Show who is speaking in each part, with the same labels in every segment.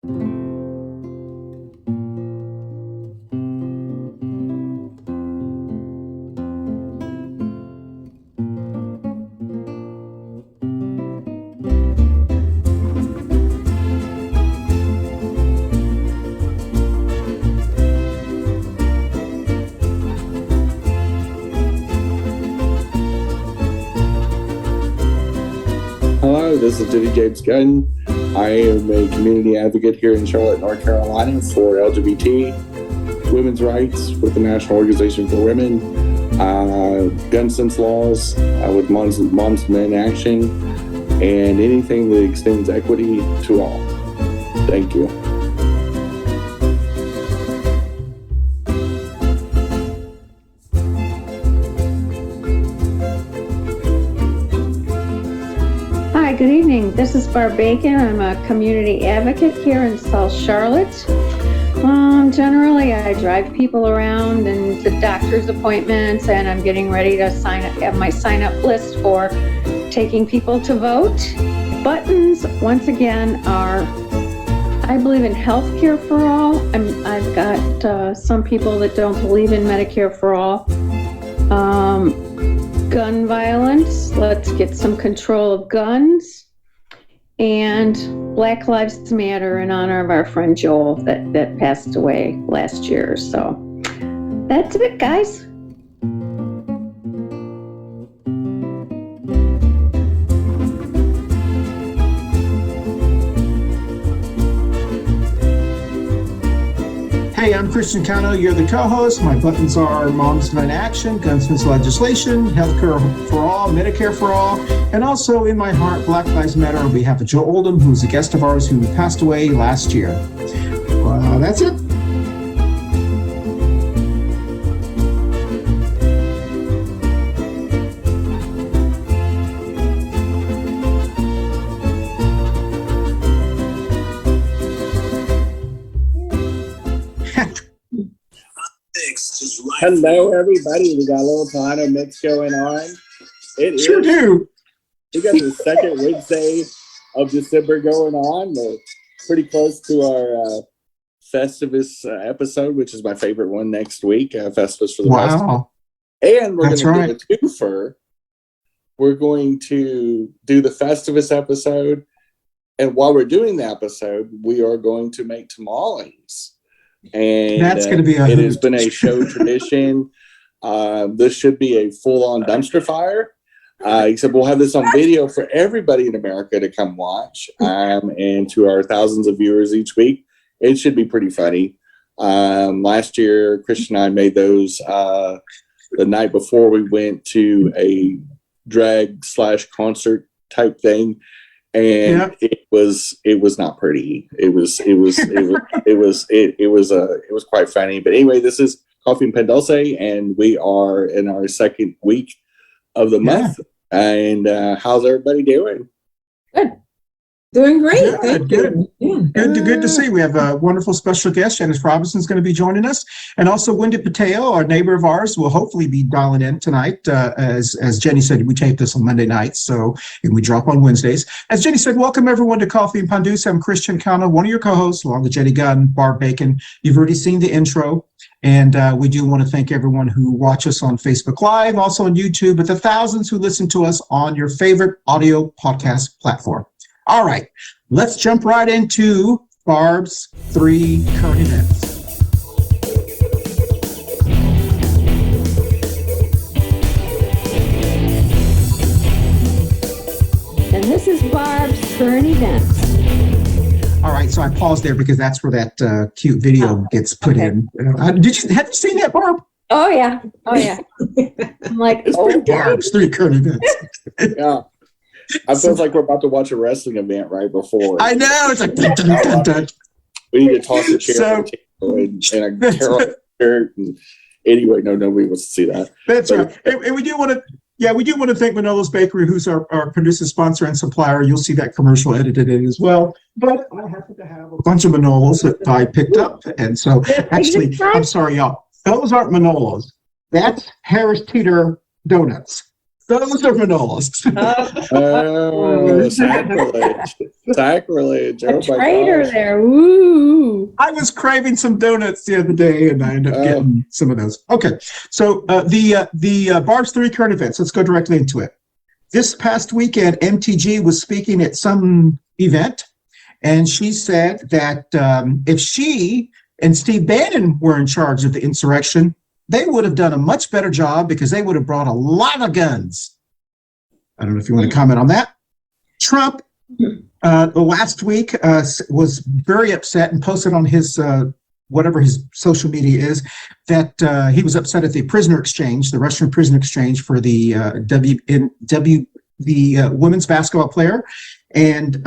Speaker 1: Hello, this is Jenny-Jaymes Gunn. I am a community advocate here in Charlotte, North Carolina for LGBT women's rights with the National Organization for Women, gun sense laws with Moms and Men Action, and anything that extends equity to all. Thank you.
Speaker 2: Good evening. This is Barb Bacon. I'm a community advocate here in South Charlotte. Generally, I drive people around and to doctor's appointments, and I'm getting ready to have my sign-up list for taking people to vote. Buttons, once again, are, I believe in healthcare for all. I've got some people that don't believe in Medicare for all. Gun violence, let's get some control of guns, and Black Lives Matter in honor of our friend Joel that passed away last year. So that's it, guys.
Speaker 3: Hey, I'm Christian Cano. You're the co-host. My buttons are Moms and Men Action, gun sense legislation, healthcare for all, Medicare for all, and also in my heart, Black Lives Matter on behalf of Joe Oldham, who's a guest of ours who passed away last year. That's it.
Speaker 1: Hello, everybody. We got a little Cano mix going on.
Speaker 3: Sure do.
Speaker 1: We got the second Wednesday of December going on. We're pretty close to our Festivus episode, which is my favorite one next week. Festivus for the West. And we're going to do a twofer. We're going to do the Festivus episode. And while we're doing the episode, we are going to make tamales. And
Speaker 3: that's going to be
Speaker 1: it has been a show tradition. This should be a full-on dumpster fire. Except we'll have this on video for everybody in America to come watch. And to our thousands of viewers each week, it should be pretty funny. Last year, Christian and I made those the night before we went to a drag / concert type thing. And it was not pretty. It was quite funny. But anyway, this is Coffee Pan Dulce, and we are in our second week of the month. And how's everybody doing?
Speaker 4: Good. Doing great.
Speaker 3: Good. Good to see. We have a wonderful special guest. Janice Robinson's going to be joining us. And also Wendy Pateo, our neighbor of ours, will hopefully be dialing in tonight. As Jenny said, we tape this on Monday nights, and we drop on Wednesdays. As Jenny said, welcome everyone to Coffee Pan Dulce. I'm Christian Cano, one of your co-hosts, along with Jenny Gunn, Barb Bacon. You've already seen the intro. And we do want to thank everyone who watch us on Facebook Live, also on YouTube, but the thousands who listen to us on your favorite audio podcast platform. All right, let's jump right into Barb's 3 current events.
Speaker 2: And this is Barb's current events.
Speaker 3: All right, so I paused there because that's where that cute video gets put in. Have you seen that, Barb?
Speaker 2: Oh yeah. I'm like,
Speaker 3: Barb's 3 current events.
Speaker 1: Yeah. I feel like we're about to watch a wrestling event right before.
Speaker 3: I know. It's like, dun, dun, dun, dun.
Speaker 1: We need to toss a chair and a terrible shirt. And anyway, nobody wants to see that.
Speaker 3: That's right. And we do want to thank Manolo's Bakery, who's our producer, sponsor, and supplier. You'll see that commercial edited in as well. But I happen to have a bunch of Manolos that I picked up. And so, actually, I'm sorry, y'all. Those aren't Manolos. That's Harris Teeter Donuts. Those are Manolos.
Speaker 1: Oh, sacrilege. Sacrilege.
Speaker 2: A
Speaker 1: Oh my
Speaker 2: traitor
Speaker 1: gosh.
Speaker 2: there. Woo.
Speaker 3: I was craving some donuts the other day, and I ended up getting some of those. Okay, so the Barb's 3 current events. Let's go directly into it. This past weekend, MTG was speaking at some event, and she said that if she and Steve Bannon were in charge of the insurrection, they would have done a much better job because they would have brought a lot of guns. I don't know if you want to comment on that. Trump, last week, was very upset and posted on his, whatever his social media is, that he was upset at the prisoner exchange, the Russian prisoner exchange for the women's basketball player. And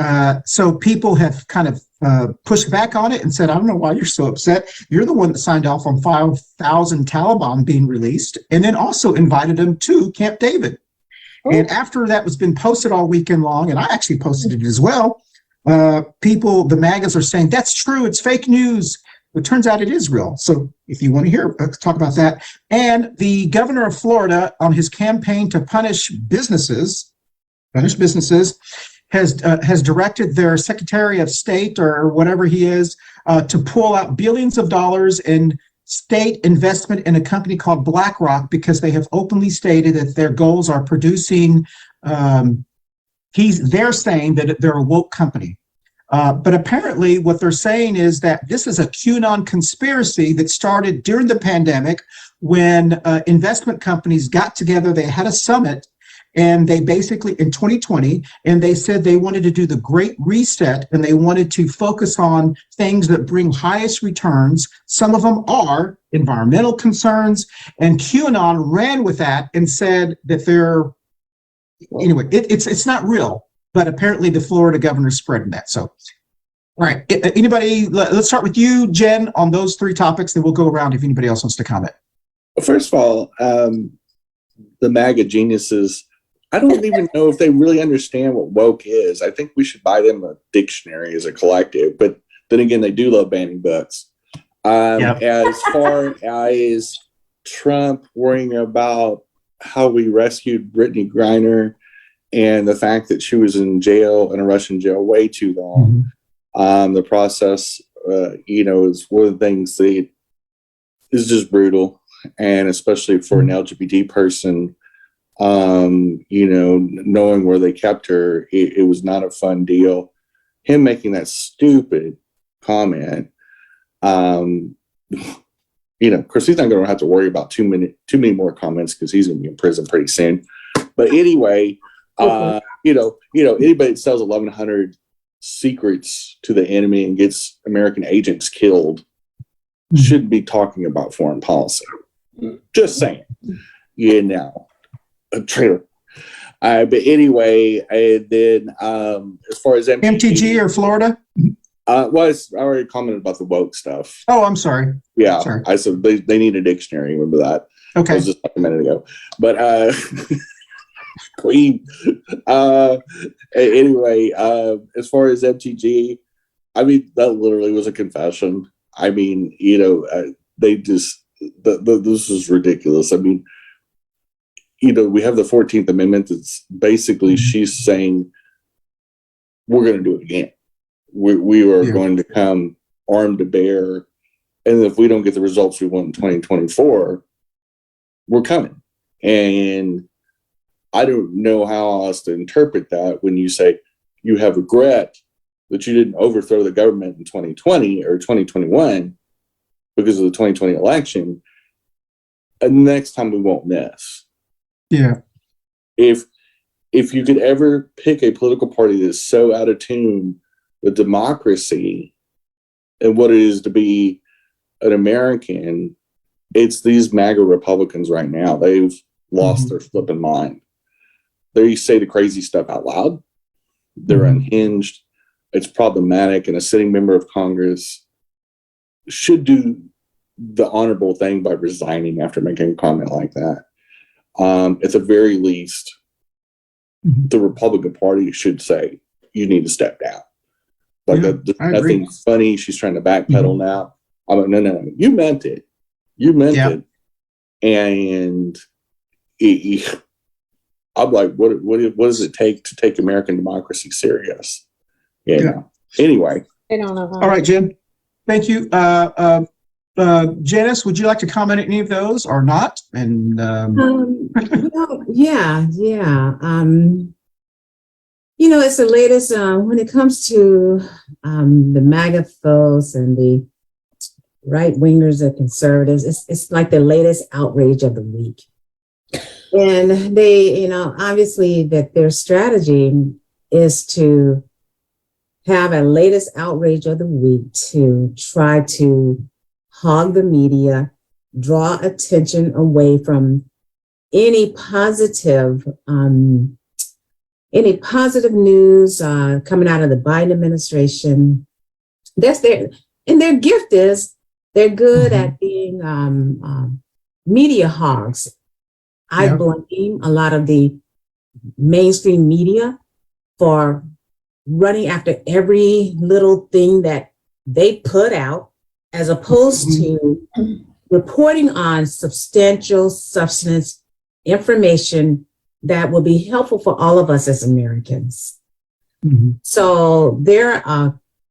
Speaker 3: so people have kind of pushed back on it and said, I don't know why you're so upset. You're the one that signed off on 5,000 Taliban being released, and then also invited them to Camp David. And after that was been posted all weekend long, and I actually posted it as well, people, the MAGAs are saying, that's true, it's fake news. It turns out it is real. So if you want to hear, let's talk about that. And the governor of Florida, on his campaign to punish businesses, has directed their Secretary of State or whatever he is to pull out billions of dollars in state investment in a company called BlackRock because they have openly stated that their goals are producing. They're saying that they're a woke company. But apparently what they're saying is that this is a QAnon conspiracy that started during the pandemic when investment companies got together. They had a summit, and they basically, in 2020, and they said they wanted to do the Great Reset, and they wanted to focus on things that bring highest returns. Some of them are environmental concerns, and QAnon ran with that and said that anyway, it's not real, but apparently the Florida governor's spreading that. So, all right, anybody, let's start with you, Jen, on those 3 topics, then we'll go around if anybody else wants to comment.
Speaker 1: Well, first of all, the MAGA geniuses, I don't even know if they really understand what woke is. I think we should buy them a dictionary as a collective, but then again, they do love banning books. As far as Trump worrying about how we rescued Brittany Griner and the fact that she was in jail, in a Russian jail, way too long, the process, is one of the things that is just brutal, and especially for an LGBT person. Knowing where they kept her, it was not a fun deal. Him making that stupid comment, of course, he's not going to have to worry about too many more comments because he's going to be in prison pretty soon. But anyway, anybody that sells 1,100 secrets to the enemy and gets American agents killed shouldn't be talking about foreign policy. Just saying, a traitor. But anyway, and then as far as
Speaker 3: MTG or Florida?
Speaker 1: I already commented about the woke stuff.
Speaker 3: Oh, I'm sorry.
Speaker 1: Yeah,
Speaker 3: sorry.
Speaker 1: I said they need a dictionary. Remember that?
Speaker 3: Okay.
Speaker 1: That was just like a minute ago. But Queen. Anyway, as far as MTG, I mean, that literally was a confession. I mean, they just this is ridiculous. I mean, we have the 14th Amendment that's basically she's saying we're going to do it again. We are going to come armed to bear. And if we don't get the results we want in 2024, we're coming. And I don't know how else to interpret that when you say you have regret that you didn't overthrow the government in 2020 or 2021 because of the 2020 election. And next time we won't miss.
Speaker 3: Yeah.
Speaker 1: If you could ever pick a political party that's so out of tune with democracy and what it is to be an American, it's these MAGA Republicans right now. They've lost their flipping mind. They say the crazy stuff out loud. They're unhinged. It's problematic, and a sitting member of Congress should do the honorable thing by resigning after making a comment like that. At the very least, the Republican Party should say, you need to step down. Like nothing funny. She's trying to backpedal now. I'm like, no. You meant it. You meant it. And I'm like, what does it take to take American democracy serious? You know? Anyway.
Speaker 2: I don't know how.
Speaker 3: All right, Jen. Thank you. Janice, would you like to comment on any of those or not? And
Speaker 4: yeah. It's the latest when it comes to the MAGA folks and the right wingers and conservatives. It's like the latest outrage of the week. And they, obviously that their strategy is to have a latest outrage of the week to try to hog the media, draw attention away from any positive news coming out of the Biden administration. That's their gift is they're good at being media hogs. I blame a lot of the mainstream media for running after every little thing that they put out, as opposed to reporting on substantial substance information that will be helpful for all of us as Americans. So they're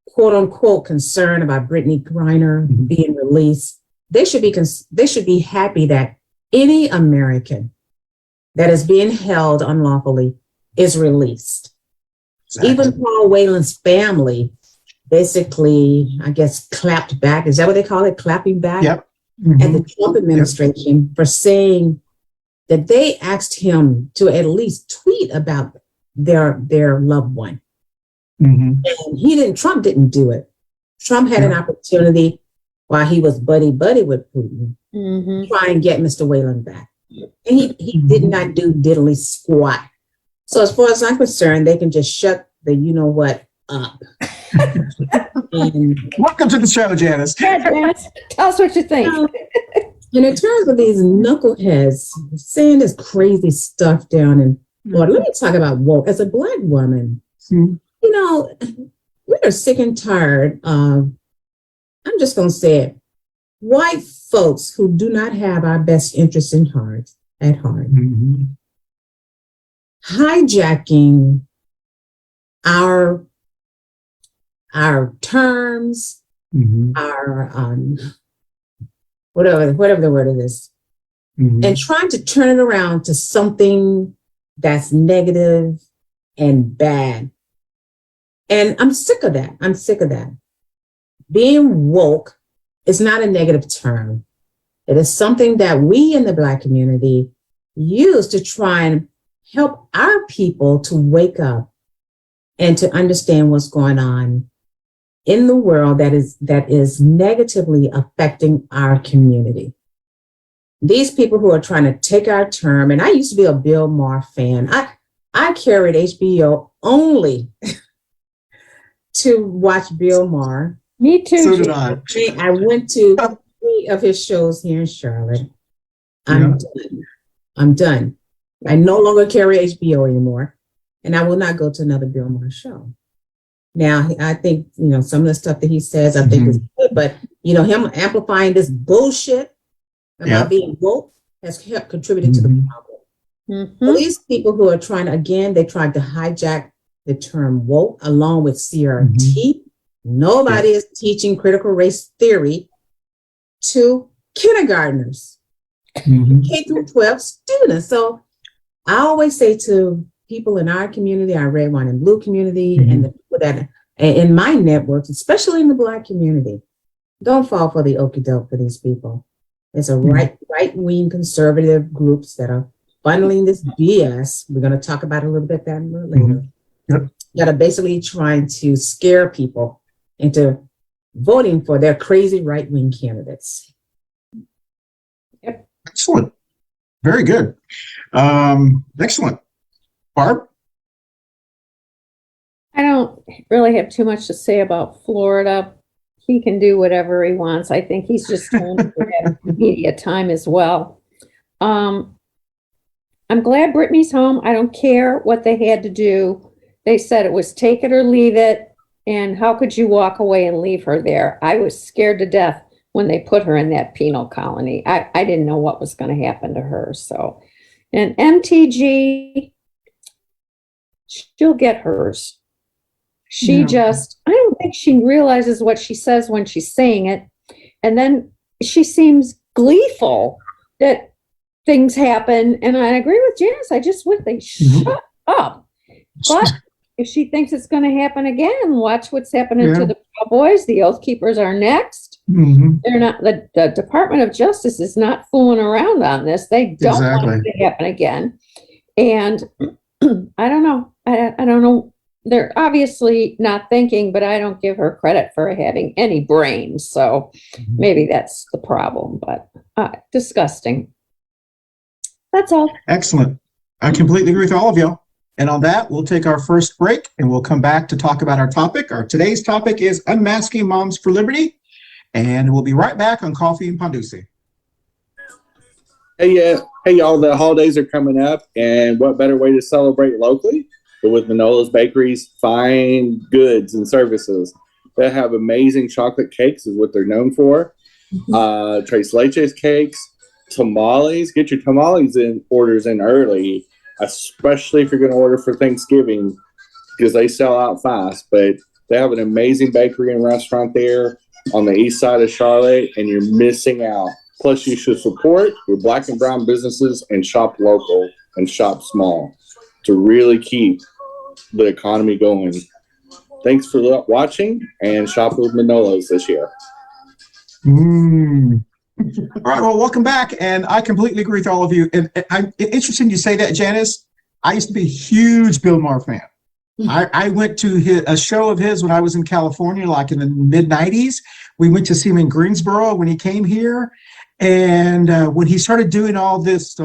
Speaker 4: quote unquote concerned about Brittany Griner being released. They should be happy that any American that is being held unlawfully is released. Exactly. Even Paul Whelan's family basically, I guess, clapped back. Is that what they call it? Clapping back at the Trump administration for saying that they asked him to at least tweet about their loved one. And Trump didn't do it. Trump had an opportunity while he was buddy with Putin, try and get Mr. Whelan back. And he did not do diddly squat. So as far as I'm concerned, they can just shut the you-know-what up.
Speaker 3: Welcome to the show, Janice.
Speaker 2: Yeah, Janice, tell us what you think.
Speaker 4: And in terms of these knuckleheads saying this crazy stuff down in Florida, let me talk about woke. As a Black woman, we are sick and tired of, I'm just going to say it, white folks who do not have our best interests at heart, hijacking our terms, our whatever the word is, and trying to turn it around to something that's negative and bad. And I'm sick of that. Being woke is not a negative term. It is something that we in the Black community use to try and help our people to wake up and to understand what's going on in the world that is negatively affecting our community. These people who are trying to take our term, and I used to be a Bill Maher fan. I carried HBO only to watch Bill Maher.
Speaker 2: Me too.
Speaker 3: So did I.
Speaker 4: I went to 3 of his shows here in Charlotte. I'm done. I no longer carry HBO anymore, and I will not go to another Bill Maher show. Now, I think, some of the stuff that he says, I think is good, but, him amplifying this bullshit about being woke has contributed to the problem. So these people who are trying to, again, they tried to hijack the term woke along with CRT. Nobody is teaching critical race theory to kindergartners, K through 12 students. So I always say to people in our community, our red, white, and blue community, and the people that in my networks, especially in the Black community, don't fall for the okie doke for these people. It's a right-wing conservative groups that are funneling this BS. We're going to talk about it a little bit that later. That are basically trying to scare people into voting for their crazy right-wing candidates.
Speaker 3: Excellent. Very good. Excellent. Barb?
Speaker 2: I don't really have too much to say about Florida. He can do whatever he wants. I think he's just trying to get media time as well. I'm glad Brittany's home. I don't care what they had to do. They said it was take it or leave it. And how could you walk away and leave her there? I was scared to death when they put her in that penal colony. I didn't know what was going to happen to her. So, and MTG, she'll get hers. She just, I don't think she realizes what she says when she's saying it. And then she seems gleeful that things happen. And I agree with Janice. I just wish they shut up. But if she thinks it's going to happen again, watch what's happening to the Cowboys. The Oath Keepers are next. They're not, the Department of Justice is not fooling around on this. They don't want it to happen again. And I don't know. I don't know. They're obviously not thinking, but I don't give her credit for having any brains. So maybe that's the problem, but disgusting. That's all.
Speaker 3: Excellent. I completely agree with all of y'all. And on that, we'll take our first break and we'll come back to talk about our topic. Our today's topic is Unmasking Moms for Liberty. And we'll be right back on Coffee Pan Dulce.
Speaker 1: Hey, y'all, the holidays are coming up, and what better way to celebrate locally than with Manolo's Bakery's fine goods and services. They have amazing chocolate cakes is what they're known for. Tres Leches cakes, tamales. Get your tamales orders in early, especially if you're going to order for Thanksgiving, because they sell out fast. But they have an amazing bakery and restaurant there on the east side of Charlotte, and you're missing out. Plus, you should support your Black and brown businesses and shop local and shop small to really keep the economy going. Thanks for watching, and shop with Manolo's this year.
Speaker 3: All right, well, welcome back, and I completely agree with all of you. And I'm interesting you say that, Janice. I used to be a huge Bill Maher fan. I went to a show of his when I was in California, like in the mid-'90s. We went to see him in Greensboro when he came here. And when he started doing all this,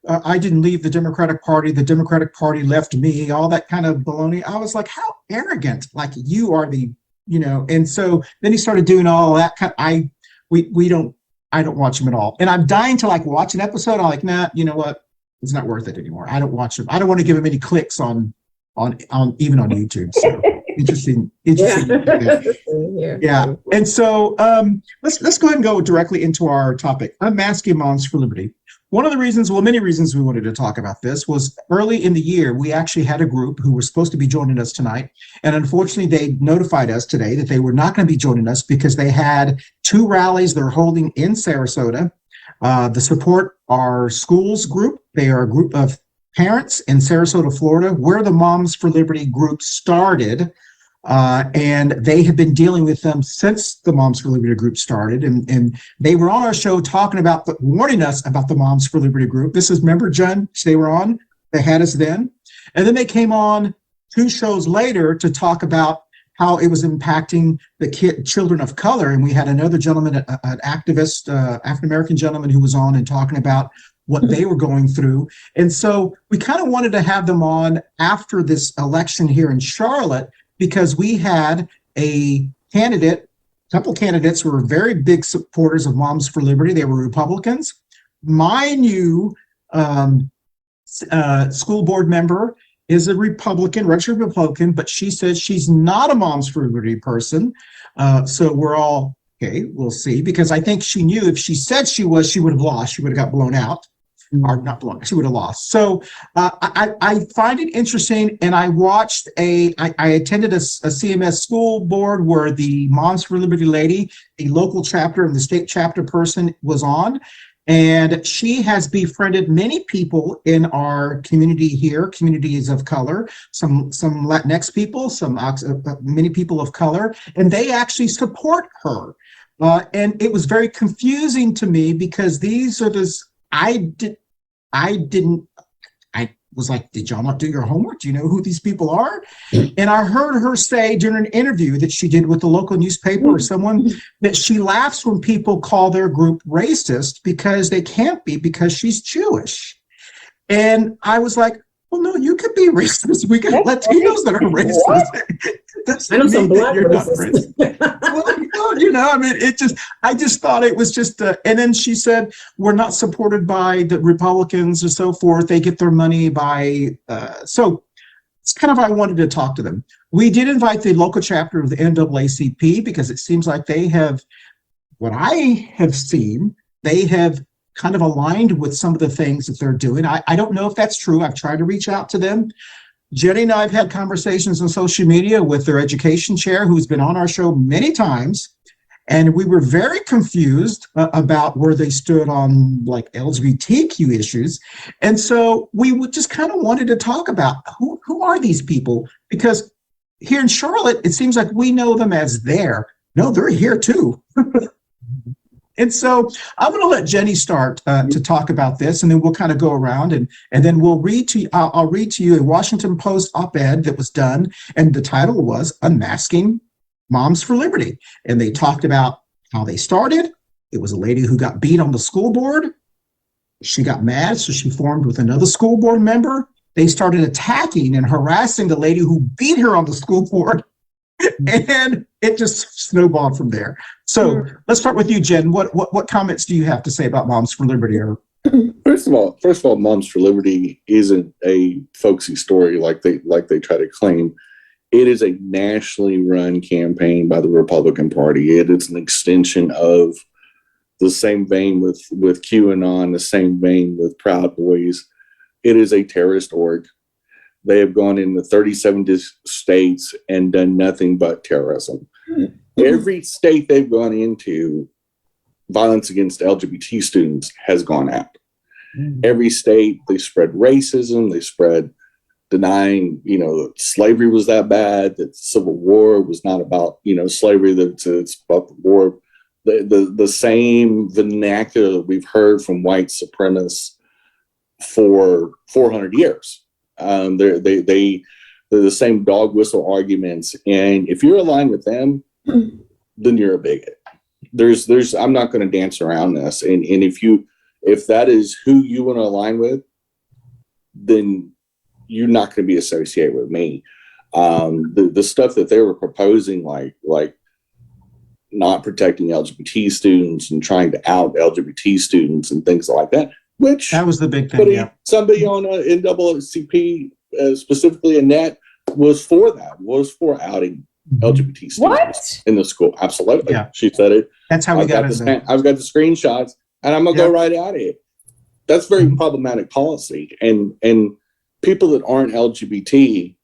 Speaker 3: I didn't leave the Democratic Party left me, all that kind of baloney. I was like, how arrogant, like you are the, and so then he started doing all that. I don't watch him at all. And I'm dying to like watch an episode. I'm like, nah, you know what? It's not worth it anymore. I don't watch him. I don't want to give him any clicks on even on YouTube. So interesting. Yeah. And so let's go ahead and go directly into our topic, Unmasking Moms for Liberty. One of the reasons, many reasons we wanted to talk about this was early in the year, we actually had a group who were supposed to be joining us tonight. And unfortunately, they notified us today that they were not going to be joining us because they had 2 rallies they're holding in Sarasota. The Support Our Schools group, they are a group of parents in Sarasota, Florida, where the Moms for Liberty group started. And they have been dealing with them since the Moms for Liberty group started. And they were on our show talking about, warning us about the Moms for Liberty group. This is, remember, Jen, they were on, they had us then. And then they came on 2 shows later to talk about how it was impacting the children of color. And we had another gentleman, an activist, African-American gentleman who was on and talking about what they were going through. And so we kind of wanted to have them on after this election here in Charlotte, because we had a couple candidates who were very big supporters of Moms for Liberty. They were Republicans. My new school board member is a Republican, registered Republican, but she says she's not a Moms for Liberty person. So we're all, okay, we'll see, because I think she knew if she said she was, she would have lost. She would have got blown out. Or not blown, she would have lost. So I find it interesting, and I watched I attended a CMS school board where the Moms for Liberty lady, the local chapter and the state chapter person, was on, and she has befriended many people in our community here, communities of color, some LatinX people, many people of color, and they actually support her. And it was very confusing to me, because these are I was like, did y'all not do your homework? Do you know who these people are? And I heard her say during an interview that she did with the local newspaper or someone, that she laughs when people call their group racist, because they can't be, because she's Jewish. And I was like, well, no, you could be racist. We got Latinos that are racist.
Speaker 4: I know some black racists.
Speaker 3: Well, I mean, I just thought it was just, and then she said, we're not supported by the Republicans or so forth. They get their money by, so it's kind of, I wanted to talk to them. We did invite the local chapter of the NAACP, because it seems like they have, what I have seen, they have kind of aligned with some of the things that they're doing. I don't know if that's true. I've tried to reach out to them. Jenny and I have had conversations on social media with their education chair, who's been on our show many times. And we were very confused about where they stood on like LGBTQ issues. And so we would just kind of wanted to talk about who are these people? Because here in Charlotte, it seems like we know them as there. No, they're here too. And so I'm going to let Jenny start to talk about this, and then we'll kind of go around and then we'll read to you. I'll read to you a Washington Post op-ed that was done, and the title was Unmasking Moms for Liberty. And they talked about how they started. It was a lady who got beat on the school board. She got mad, so she formed with another school board member. They started attacking and harassing the lady who beat her on the school board. And it just snowballed from there. So let's start with you, Jen. What comments do you have to say about Moms for Liberty?
Speaker 1: First of all, Moms for Liberty isn't a folksy story like they try to claim. It is a nationally run campaign by the Republican Party. It is an extension of the same vein with QAnon, the same vein with Proud Boys. It is a terrorist org. They have gone into 37 states and done nothing but terrorism. Every state they've gone into, violence against LGBT students has gone out. Every state, they spread racism, they spread denying, that slavery was that bad, that the Civil War was not about, slavery, that it's about the war. The same vernacular we've heard from white supremacists for 400 years. They're the same dog whistle arguments, and if you're aligned with them, then you're a bigot. I'm not going to dance around this, and if that is who you want to align with, then you're not going to be associated with me. The stuff that they were proposing, like not protecting LGBT students and trying to out LGBT students and things like that. Which
Speaker 3: that was the big thing.
Speaker 1: Somebody on NAACP, specifically Annette, was for outing LGBT students in the school. Absolutely, she said it.
Speaker 3: That's how we got it.
Speaker 1: I've got the screenshots, and I'm gonna go right at it. That's very problematic policy, and people that aren't LGBT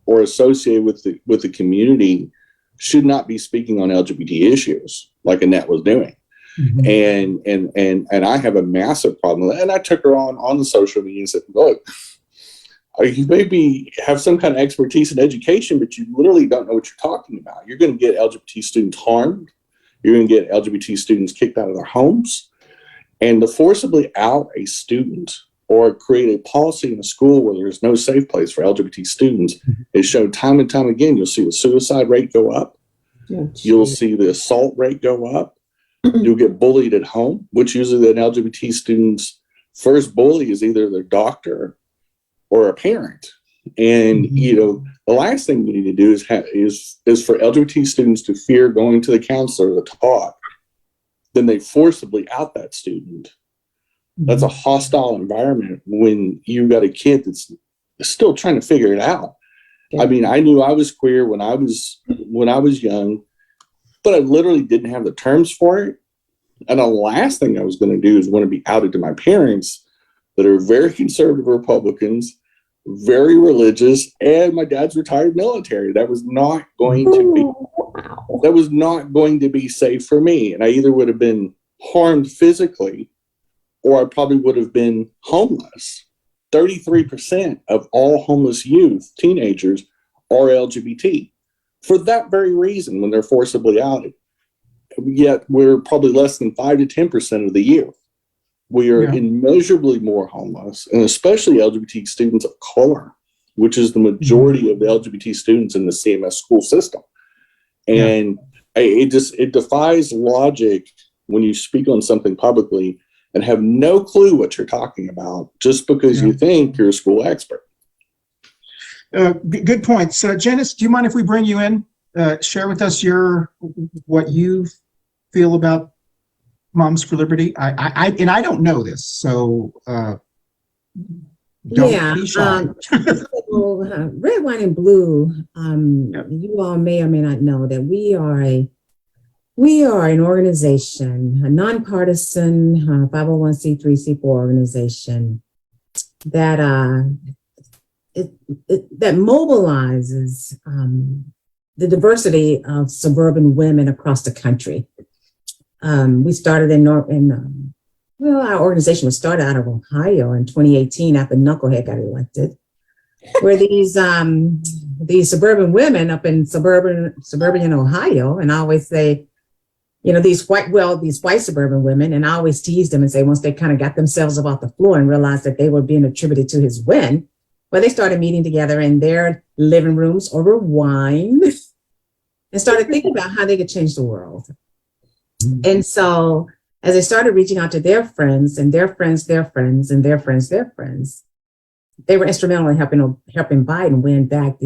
Speaker 1: or associated with the community should not be speaking on LGBT issues like Annette was doing. And I have a massive problem with that. And I took her on the social media and said, look, you maybe have some kind of expertise in education, but you literally don't know what you're talking about. You're going to get LGBT students harmed. You're going to get LGBT students kicked out of their homes. And to forcibly out a student or create a policy in a school where there's no safe place for LGBT students is shown time and time again. You'll see the suicide rate go up. You'll see the assault rate go up. You'll get bullied at home, which usually an LGBT student's first bully is either their doctor or a parent. And, the last thing we need to do is for LGBT students to fear going to the counselor to talk. Then they forcibly out that student. That's a hostile environment when you got a kid that's still trying to figure it out. I mean, I knew I was queer when I was young, but I literally didn't have the terms for it. And the last thing I was going to do is want to be outed to my parents that are very conservative Republicans, very religious, and my dad's retired military. That was not going to be safe for me. And I either would have been harmed physically or I probably would have been homeless. 33% of all homeless youth, teenagers, are LGBT. For that very reason, when they're forcibly outed. Yet we're probably less than 5 to 10% of the youth. We are immeasurably more homeless, and especially LGBT students of color, which is the majority of the LGBT students in the CMS school system. And it defies logic when you speak on something publicly and have no clue what you're talking about just because you think you're a school expert.
Speaker 3: Good points. Janice, do you mind if we bring you in? Share with us what you feel about Moms for Liberty. I don't know this, so don't be shy.
Speaker 4: Red, White, and Blue. You all may or may not know that we are an organization, a nonpartisan 501c3, C4 organization that that mobilizes the diversity of suburban women across the country. We started our organization was started out of Ohio in 2018 after Knucklehead got elected, where these suburban women up in suburban Ohio, and I always say, these white suburban women, and I always tease them and say, once they kind of got themselves off the floor and realized that they were being attributed to his win, well, they started meeting together in their living rooms over wine and started thinking about how they could change the world. And so as they started reaching out to their friends and their friends, their friends, and their friends, their friends, they were instrumental in helping Biden win back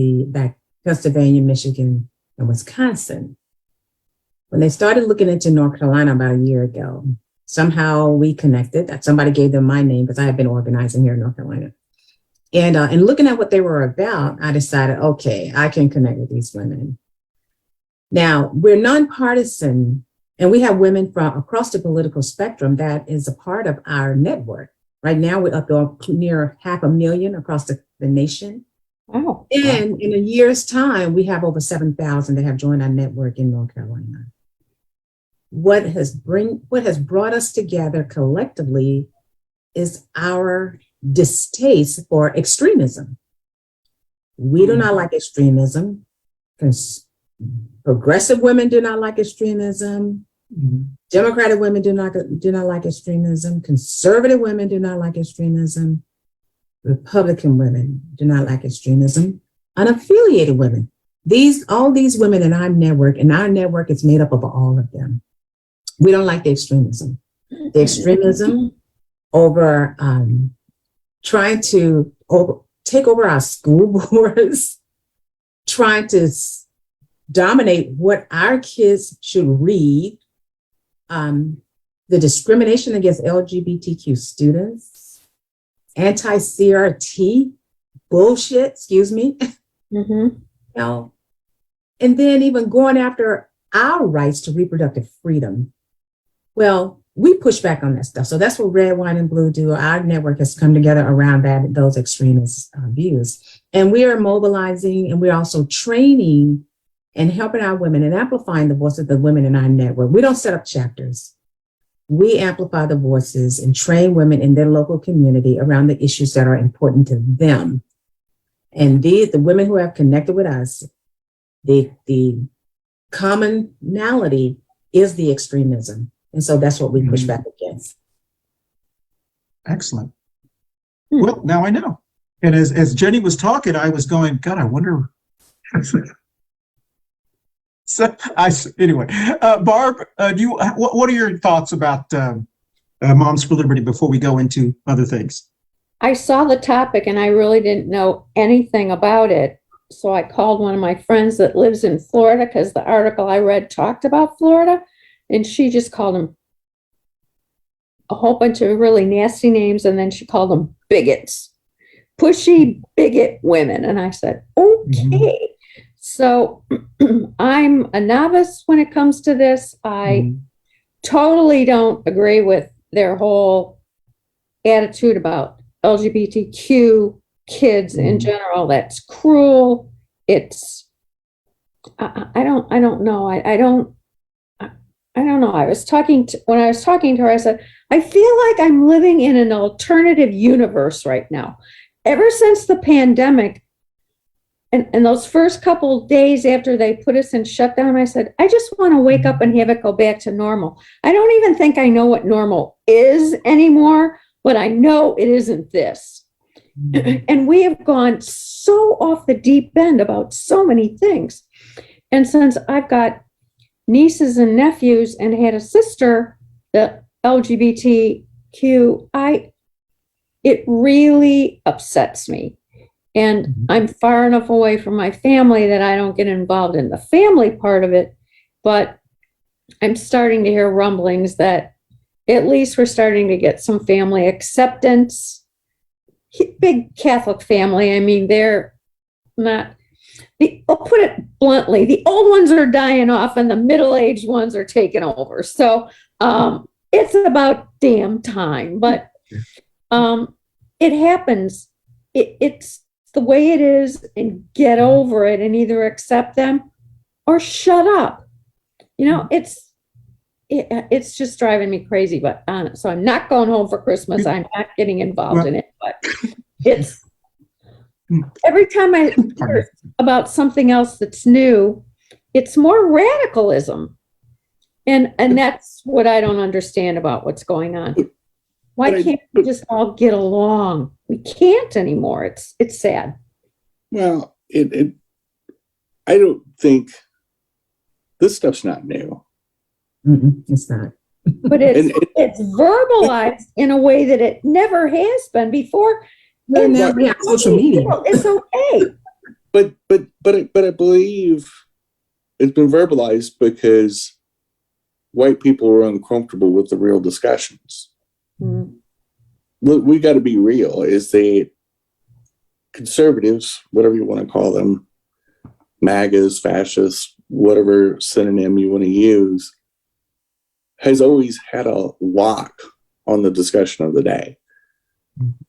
Speaker 4: Pennsylvania, Michigan, and Wisconsin. When they started looking into North Carolina about a year ago, somehow we connected. Somebody gave them my name because I had been organizing here in North Carolina. And looking at what they were about, I decided, okay, I can connect with these women. Now, we're nonpartisan, and we have women from across the political spectrum that is a part of our network. Right now, we're up to near 500,000 across the nation.
Speaker 2: Wow.
Speaker 4: And in a year's time, we have over 7,000 that have joined our network in North Carolina. What has brought us together collectively is our distaste for extremism. We do not like extremism. Progressive women do not like extremism. Democratic women do not like extremism. Conservative women do not like extremism. Republican women do not like extremism. Unaffiliated women. All these women in our network, and our network is made up of all of them. We don't like the extremism. The extremism over trying to take over our school boards, trying to dominate what our kids should read, the discrimination against LGBTQ students, anti-CRT bullshit, excuse me. And then even going after our rights to reproductive freedom. Well, we push back on that stuff. So that's what Red, Wine, and Blue do. Our network has come together around those extremist views. And we are mobilizing, and we're also training and helping our women and amplifying the voices of the women in our network. We don't set up chapters. We amplify the voices and train women in their local community around the issues that are important to them. And the women who have connected with us, the commonality is the extremism. And so that's what we push back against.
Speaker 3: Excellent. Well, now I know. And as Jenny was talking, I was going, God, I wonder. Anyway, Barb, what are your thoughts about Moms for Liberty before we go into other things?
Speaker 2: I saw the topic and I really didn't know anything about it. So I called one of my friends that lives in Florida because the article I read talked about Florida, and she just called them a whole bunch of really nasty names, and then she called them bigots, pushy bigot women. And I said, okay. So I'm a novice when it comes to this. I totally don't agree with their whole attitude about LGBTQ kids in general. That's cruel. It's, I don't know. I don't know. When I was talking to her, I said, I feel like I'm living in an alternative universe right now. Ever since the pandemic, and those first couple of days after they put us in shutdown, I said, I just want to wake up and have it go back to normal. I don't even think I know what normal is anymore, but I know it isn't this. And we have gone so off the deep end about so many things. And since I've got nieces and nephews and had a sister, the LGBTQ, it really upsets me. And I'm far enough away from my family that I don't get involved in the family part of it. But I'm starting to hear rumblings that at least we're starting to get some family acceptance. Big Catholic family. I mean, they're not, I'll put it bluntly, the old ones are dying off and the middle-aged ones are taking over. So it's about damn time. But it happens. It's the way it is and get over it and either accept them or shut up. You know, it's just driving me crazy. But so I'm not going home for Christmas. I'm not getting involved in it. But it's every time I hear about something else that's new, it's more radicalism. And that's what I don't understand about what's going on. Why can't we just all get along? We can't anymore. It's sad. Well,
Speaker 1: I don't think this stuff's not new.
Speaker 4: It's not.
Speaker 2: But it's verbalized in a way that it never has been before.
Speaker 4: And now we have social media.
Speaker 2: It's okay.
Speaker 1: But I believe it's been verbalized because white people are uncomfortable with the real discussions. Look, we got to be real. Is that conservatives, whatever you want to call them, MAGAs, fascists, whatever synonym you want to use, has always had a lock on the discussion of the day.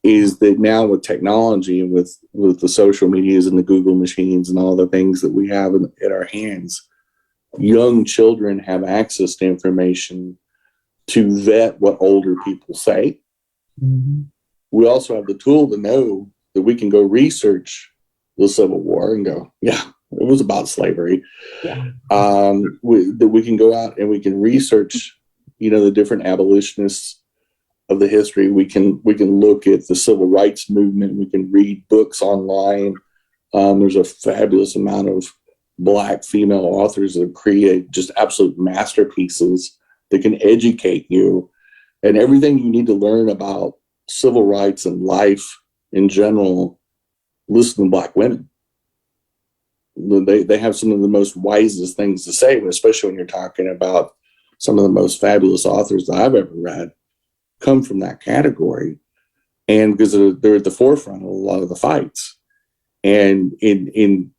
Speaker 1: Is that now with technology and with the social medias and the Google machines and all the things that we have in our hands, young children have access to information to vet what older people say. We also have the tool to know that we can go research the Civil War and go, yeah, it was about slavery.
Speaker 2: Yeah.
Speaker 1: That we can go out and we can research, the different abolitionists of the history. We can look at the civil rights movement. We can read books online. There's a fabulous amount of Black female authors that create just absolute masterpieces that can educate you and everything you need to learn about civil rights and life in general. Listen to Black women. They have some of the most wisest things to say, especially when you're talking about some of the most fabulous authors that I've ever read come from that category. And because they're at the forefront of a lot of the fights. And in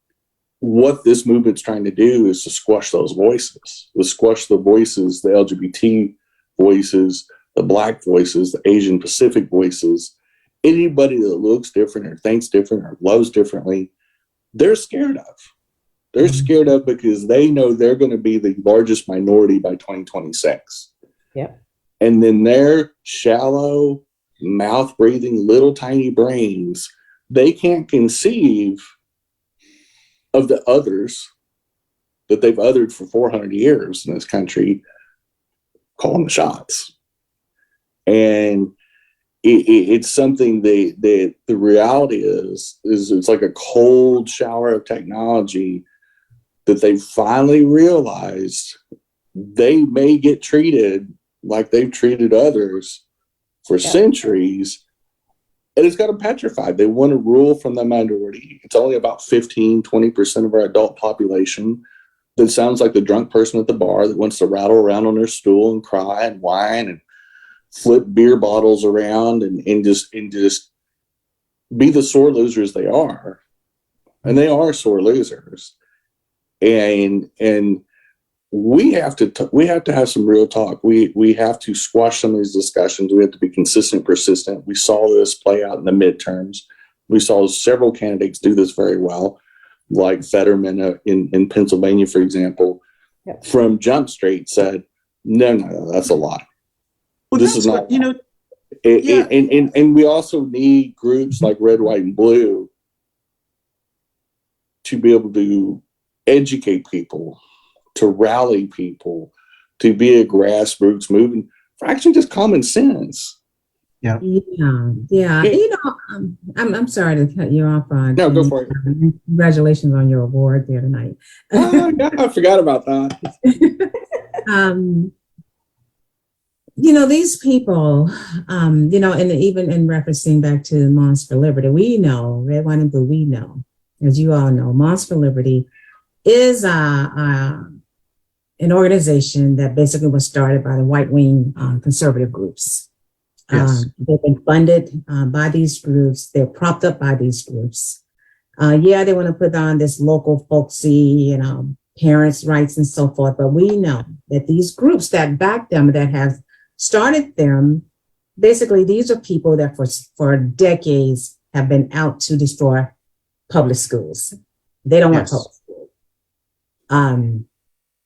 Speaker 1: what this movement's trying to do is to squash those voices, the LGBT voices, the Black voices, the Asian Pacific voices. Anybody that looks different or thinks different or loves differently, they're scared of. They're scared of because they know they're going to be the largest minority by 2026.
Speaker 2: Yeah.
Speaker 1: And then their shallow, mouth-breathing, little tiny brains, they can't conceive of the others that they've othered for 400 years in this country calling the shots. And it's something that the reality is it's like a cold shower of technology that they finally realized they may get treated like they've treated others for centuries. And it's got them petrified. They want to rule from the minority. It's only about 15-20% of our adult population that sounds like the drunk person at the bar that wants to rattle around on their stool and cry and whine and flip beer bottles around and just be the sore losers they are. And they are sore losers. And we have to have some real talk. We have to squash some of these discussions. We have to be consistent, persistent. We saw this play out in the midterms. We saw several candidates do this very well, like Fetterman in Pennsylvania, for example, from Jump Street said, no, that's a lie.
Speaker 3: Well,
Speaker 1: this is not, and we also need groups like Red, White, and Blue to be able to educate people, to rally people, to be a grassroots movement for actually just common sense.
Speaker 4: Yeah. I'm sorry to cut you off.
Speaker 1: No, go for it.
Speaker 4: Congratulations on your award there tonight.
Speaker 1: Oh, yeah, I forgot about that.
Speaker 4: These people, and even in referencing back to Moms for Liberty, we know, Red, White, and Blue, we know, as you all know, Moms for Liberty is an organization that basically was started by the right-wing conservative groups.
Speaker 3: Yes.
Speaker 4: They've been funded by these groups. They're propped up by these groups. They want to put on this local folksy, parents' rights and so forth. But we know that these groups that back them, that have started them, basically these are people that for decades have been out to destroy public schools. They don't want
Speaker 3: Yes.
Speaker 4: public schools.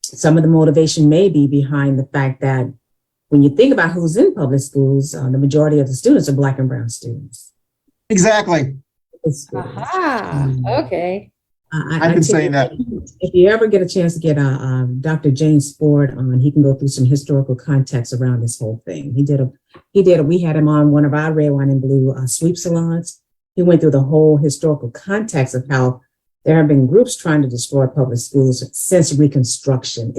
Speaker 4: Some of the motivation may be behind the fact that when you think about who's in public schools, the majority of the students are Black and brown students.
Speaker 3: Exactly.
Speaker 2: Aha, okay.
Speaker 3: I've been saying that.
Speaker 4: If you ever get a chance to get Dr. James Ford on, he can go through some historical context around this whole thing. We had him on one of our red, wine, and blue sweep salons. He went through the whole historical context of how there have been groups trying to destroy public schools since Reconstruction.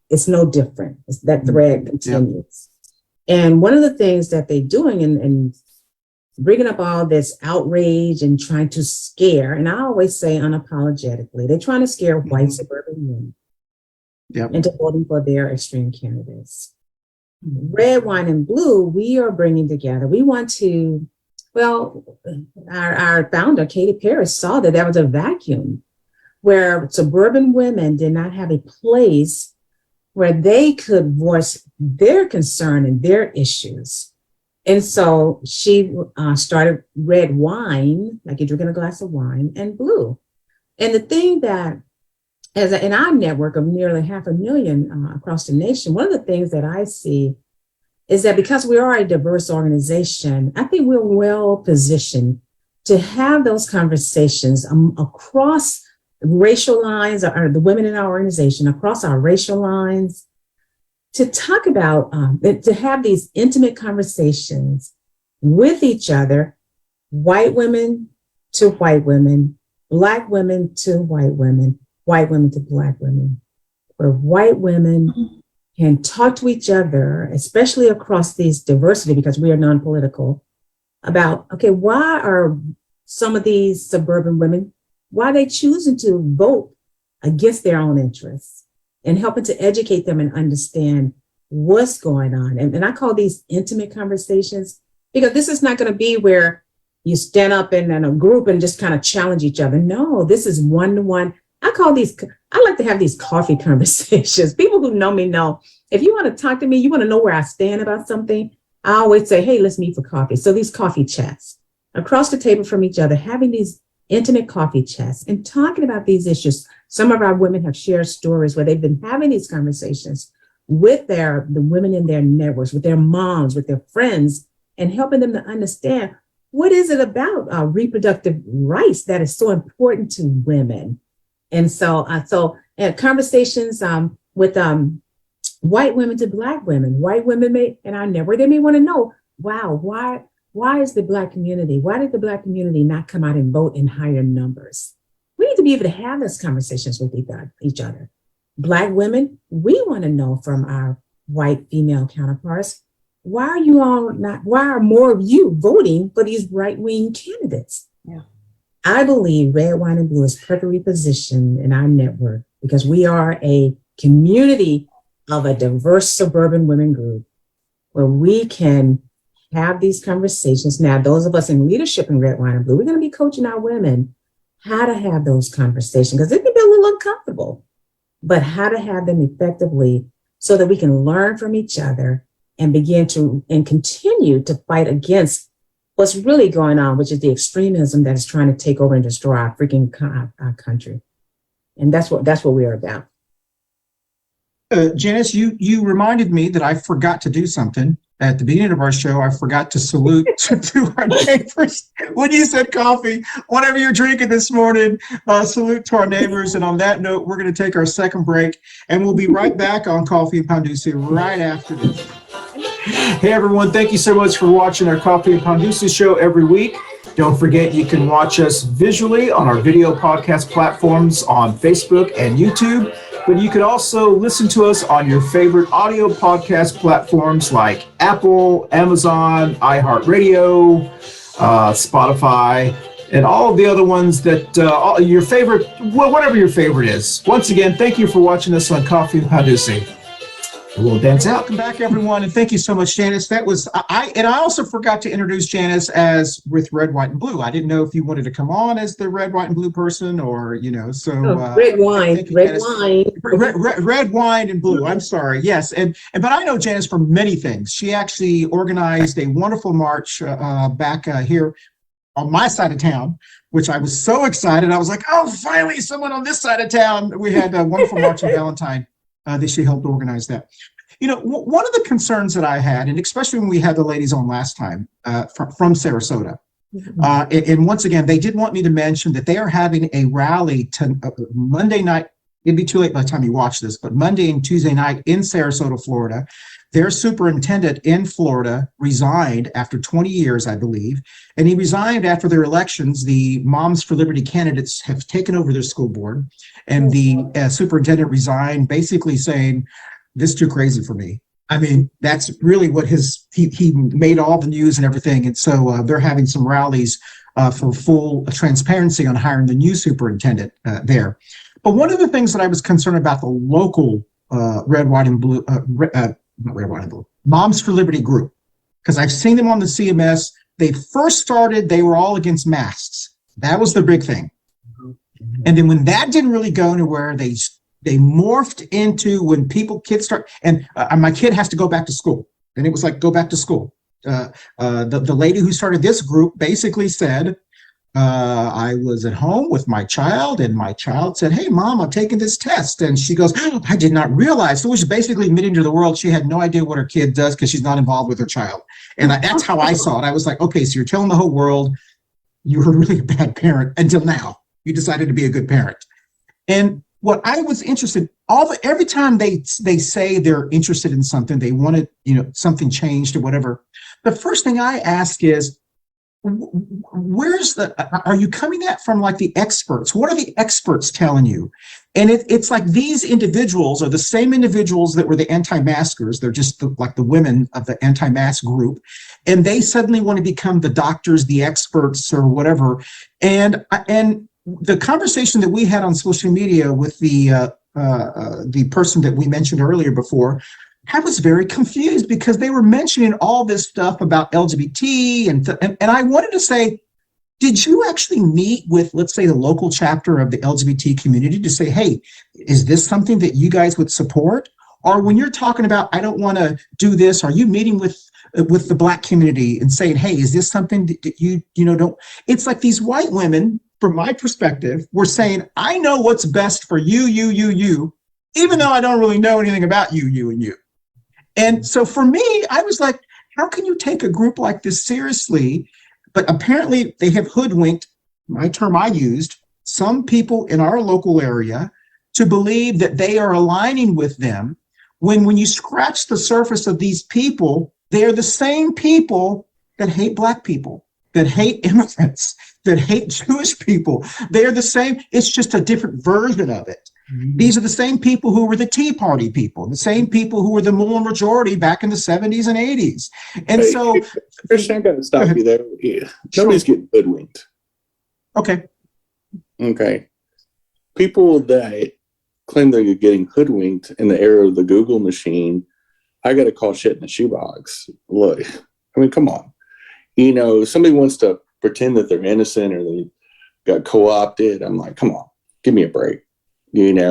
Speaker 4: It's no different. That thread continues. Yep. And one of the things that they're doing and bringing up all this outrage and trying to scare, and I always say unapologetically, they're trying to scare white suburban women into voting for their extreme candidates. Red, wine, and blue, we are bringing together. We want to, well, our founder, Katie Paris, saw that there was a vacuum where suburban women did not have a place where they could voice their concern and their issues. And so she started red wine, like you're drinking a glass of wine, and blue. And the thing that, in our network of nearly 500,000 across the nation, one of the things that I see is that because we are a diverse organization, I think we're well positioned to have those conversations across racial lines, or the women in our organization, across our racial lines, to talk about, to have these intimate conversations with each other, white women to white women, Black women to white women to Black women, where white women can talk to each other, especially across these diversity, because we are non-political, about, okay, why are some of these suburban women, why are they choosing to vote against their own interests, and helping to educate them and understand what's going on. And I call these intimate conversations, because this is not going to be where you stand up in a group and just kind of challenge each other. No, this is one-to-one. I like to have these coffee conversations. People who know me know, if you want to talk to me, you want to know where I stand about something, I always say, hey, let's meet for coffee. So these coffee chats across the table from each other, having these intimate coffee chats and talking about these issues. Some of our women have shared stories where they've been having these conversations with the women in their networks, with their moms, with their friends, and helping them to understand what is it about reproductive rights that is so important to women. And so conversations with white women to Black women, white women in our network, they may want to know, wow, why is the Black community, why did the Black community not come out and vote in higher numbers? We need to be able to have those conversations with each other. Black women, we want to know from our white female counterparts, why are more of you voting for these right-wing candidates? Yeah. I believe Red, Wine, and Blue is perfectly positioned in our network because we are a community of a diverse suburban women group where we can have these conversations. Now, those of us in leadership in Red, Wine, and Blue, we're going to be coaching our women how to have those conversations because it can be a little uncomfortable, but how to have them effectively so that we can learn from each other and begin to and continue to fight against what's really going on, which is the extremism that is trying to take over and destroy our freaking our country. And that's what we are about.
Speaker 3: Janice, you reminded me that I forgot to do something at the beginning of our show. I forgot to salute to our neighbors. When you said coffee, whatever you're drinking this morning, salute to our neighbors. And on that note, we're going to take our second break, and we'll be right back on Coffee Pan Dulce right after this. Hey everyone, thank you so much for watching our Coffee Pan Dulce show every week. Don't forget you can watch us visually on our video podcast platforms on Facebook and YouTube, but you can also listen to us on your favorite audio podcast platforms like Apple, Amazon, iHeartRadio, Spotify, and all of the other ones that your favorite, whatever your favorite is. Once again, thank you for watching us on Coffee Pan Dulce. We'll dance out. Welcome back, everyone, and thank you so much, Janice. That was I also forgot to introduce Janice as with Red, White, and Blue. I didn't know if you wanted to come on as the Red, White, and Blue person, or so.
Speaker 4: Red wine,
Speaker 3: red wine and blue. I'm sorry. Yes, but I know Janice for many things. She actually organized a wonderful march back here on my side of town, which I was so excited. I was like, oh, finally someone on this side of town. We had a wonderful March and Valentine that she helped organize that. You know, one of the concerns that I had, and especially when we had the ladies on last time from Sarasota, and once again, they did want me to mention that they are having a rally Monday night. It'd be too late by the time you watch this, but Monday and Tuesday night in Sarasota, Florida. Their superintendent in Florida resigned after 20 years, I believe, and he resigned after their elections. The Moms for Liberty candidates have taken over their school board, and the superintendent resigned, basically saying, "This is too crazy for me." I mean, that's really what he made all the news and everything, and so they're having some rallies for full transparency on hiring the new superintendent there. But one of the things that I was concerned about the local red, white, and blue, not red, white, and blue, Moms for Liberty group, because I've seen them on the CMS. They first started, they were all against masks. That was the big thing. And then when that didn't really go anywhere, they morphed into when kids start, and my kid has to go back to school. And it was like, go back to school. The lady who started this group basically said, I was at home with my child, and my child said, "Hey, Mom, I'm taking this test." And she goes, "Oh, I did not realize." So it was basically admitting to the world she had no idea what her kid does because she's not involved with her child. And that's how I saw it. I was like, okay, so you're telling the whole world you were really a bad parent until now. You decided to be a good parent. And what I was interested, every time they say they're interested in something, they wanted, something changed or whatever, the first thing I ask is, are you coming at from like the experts? What are the experts telling you? And it's like these individuals are the same individuals that were the anti-maskers. They're just like the women of the anti-mask group. And they suddenly want to become the doctors, the experts, or whatever. And the conversation that we had on social media with the person that we mentioned earlier before, I was very confused because they were mentioning all this stuff about LGBT and I wanted to say, did you actually meet with, let's say, the local chapter of the LGBT community to say, hey, is this something that you guys would support? Or when you're talking about, I don't want to do this, are you meeting with the Black community and saying, hey, is this something that you don't? It's like these white women, from my perspective, were saying, I know what's best for you, even though I don't really know anything about you, and you. And so for me, I was like, how can you take a group like this seriously? But apparently they have hoodwinked, my term I used, some people in our local area to believe that they are aligning with them, when you scratch the surface of these people, they're the same people that hate Black people, that hate immigrants, that hate Jewish people. They're the same. It's just a different version of it. These are the same people who were the Tea Party people, the same people who were the Mullen majority back in the 70s and 80s. And so,
Speaker 1: Christian, I got to stop you there. Yeah. Nobody's getting hoodwinked.
Speaker 3: Okay.
Speaker 1: People that claim they're getting hoodwinked in the era of the Google machine, I got to call shit in the shoebox. Look, I mean, come on. Somebody wants to pretend that they're innocent or they got co-opted. I'm like, come on, give me a break. I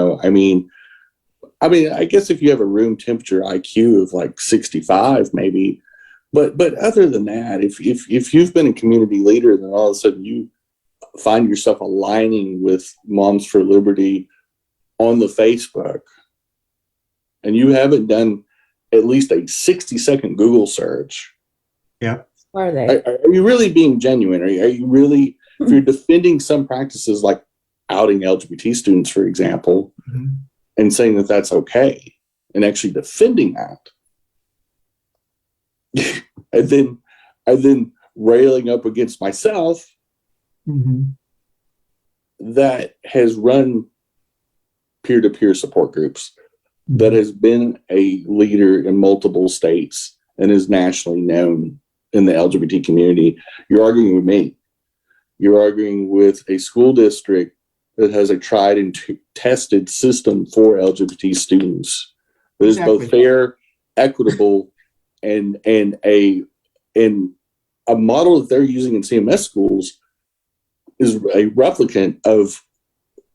Speaker 1: guess if you have a room temperature IQ of like 65, maybe, but other than that, if you've been a community leader, then all of a sudden you find yourself aligning with Moms for Liberty on the Facebook, and you haven't done at least a 60-second Google search.
Speaker 3: Yeah.
Speaker 4: Are they?
Speaker 1: Are you really being genuine? Are you really, if you're defending some practices like outing LGBT students, for example, and saying that that's okay, and actually defending that, and then railing up against myself, that has run peer-to-peer support groups, that has been a leader in multiple states and is nationally known in the LGBT community. You're arguing with me. You're arguing with a school district that has a tried and tested system for LGBT students that is both fair, equitable, and a model that they're using in CMS schools is a replicant of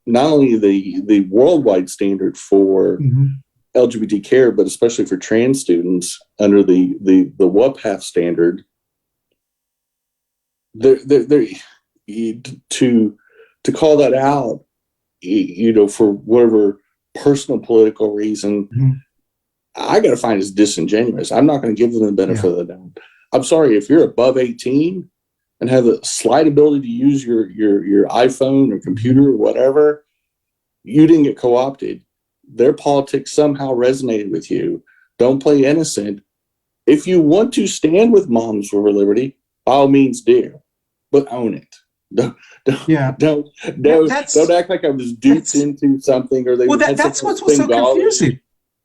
Speaker 1: not only the worldwide standard for LGBT care, but especially for trans students under the WPATH standard. to call that out, for whatever personal political reason, I got to find is disingenuous. I'm not going to give them the benefit of the doubt. I'm sorry, if you're above 18 and have a slight ability to use your iPhone or computer or whatever, you didn't get co-opted. Their politics somehow resonated with you. Don't play innocent. If you want to stand with Moms for Liberty, by all means do, but own it. Don't act like I was duped into something, or
Speaker 3: that's what's so confusing.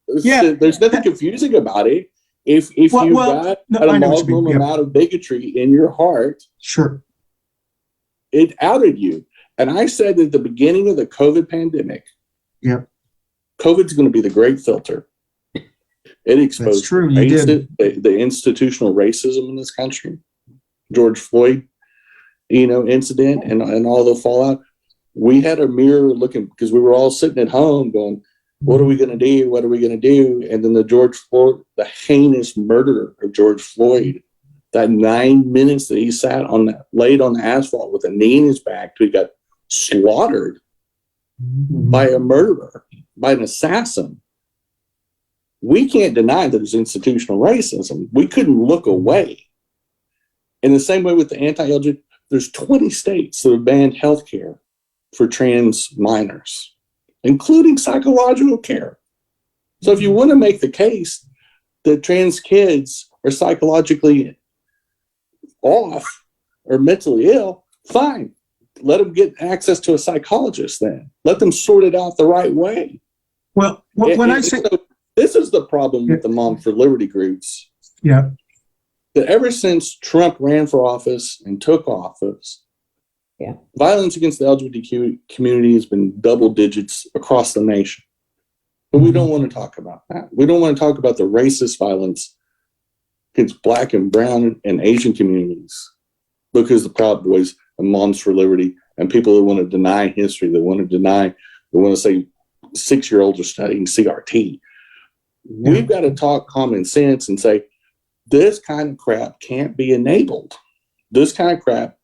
Speaker 1: There's nothing confusing about it. If you got a Muslim amount of bigotry in your heart,
Speaker 3: sure,
Speaker 1: it outed you. And I said at the beginning of the COVID pandemic, COVID's going to be the great filter. It exposed the institutional racism in this country, George Floyd, incident, and all the fallout. We had a mirror looking, because we were all sitting at home going, what are we going to do? What are we going to do? And then the heinous murder of George Floyd, that 9 minutes that he laid on the asphalt with a knee in his back till he got slaughtered by a murderer, by an assassin. We can't deny that there's institutional racism. We couldn't look away. In the same way with the anti-LGBT, there's 20 states that have banned health care for trans minors, including psychological care. So if you want to make the case that trans kids are psychologically off or mentally ill, fine. Let them get access to a psychologist then. Let them sort it out the right way.
Speaker 3: Well,
Speaker 1: this is the problem with the Mom for Liberty groups.
Speaker 3: Yeah.
Speaker 1: That ever since Trump ran for office and took office, violence against the LGBTQ community has been double digits across the nation. But we don't want to talk about that. We don't want to talk about the racist violence against Black and brown and Asian communities, because the Proud Boys and Moms for Liberty and people that want to deny history, that want to say 6-year-olds are studying CRT. We've got to talk common sense and say, this kind of crap can't be enabled. This kind of crap,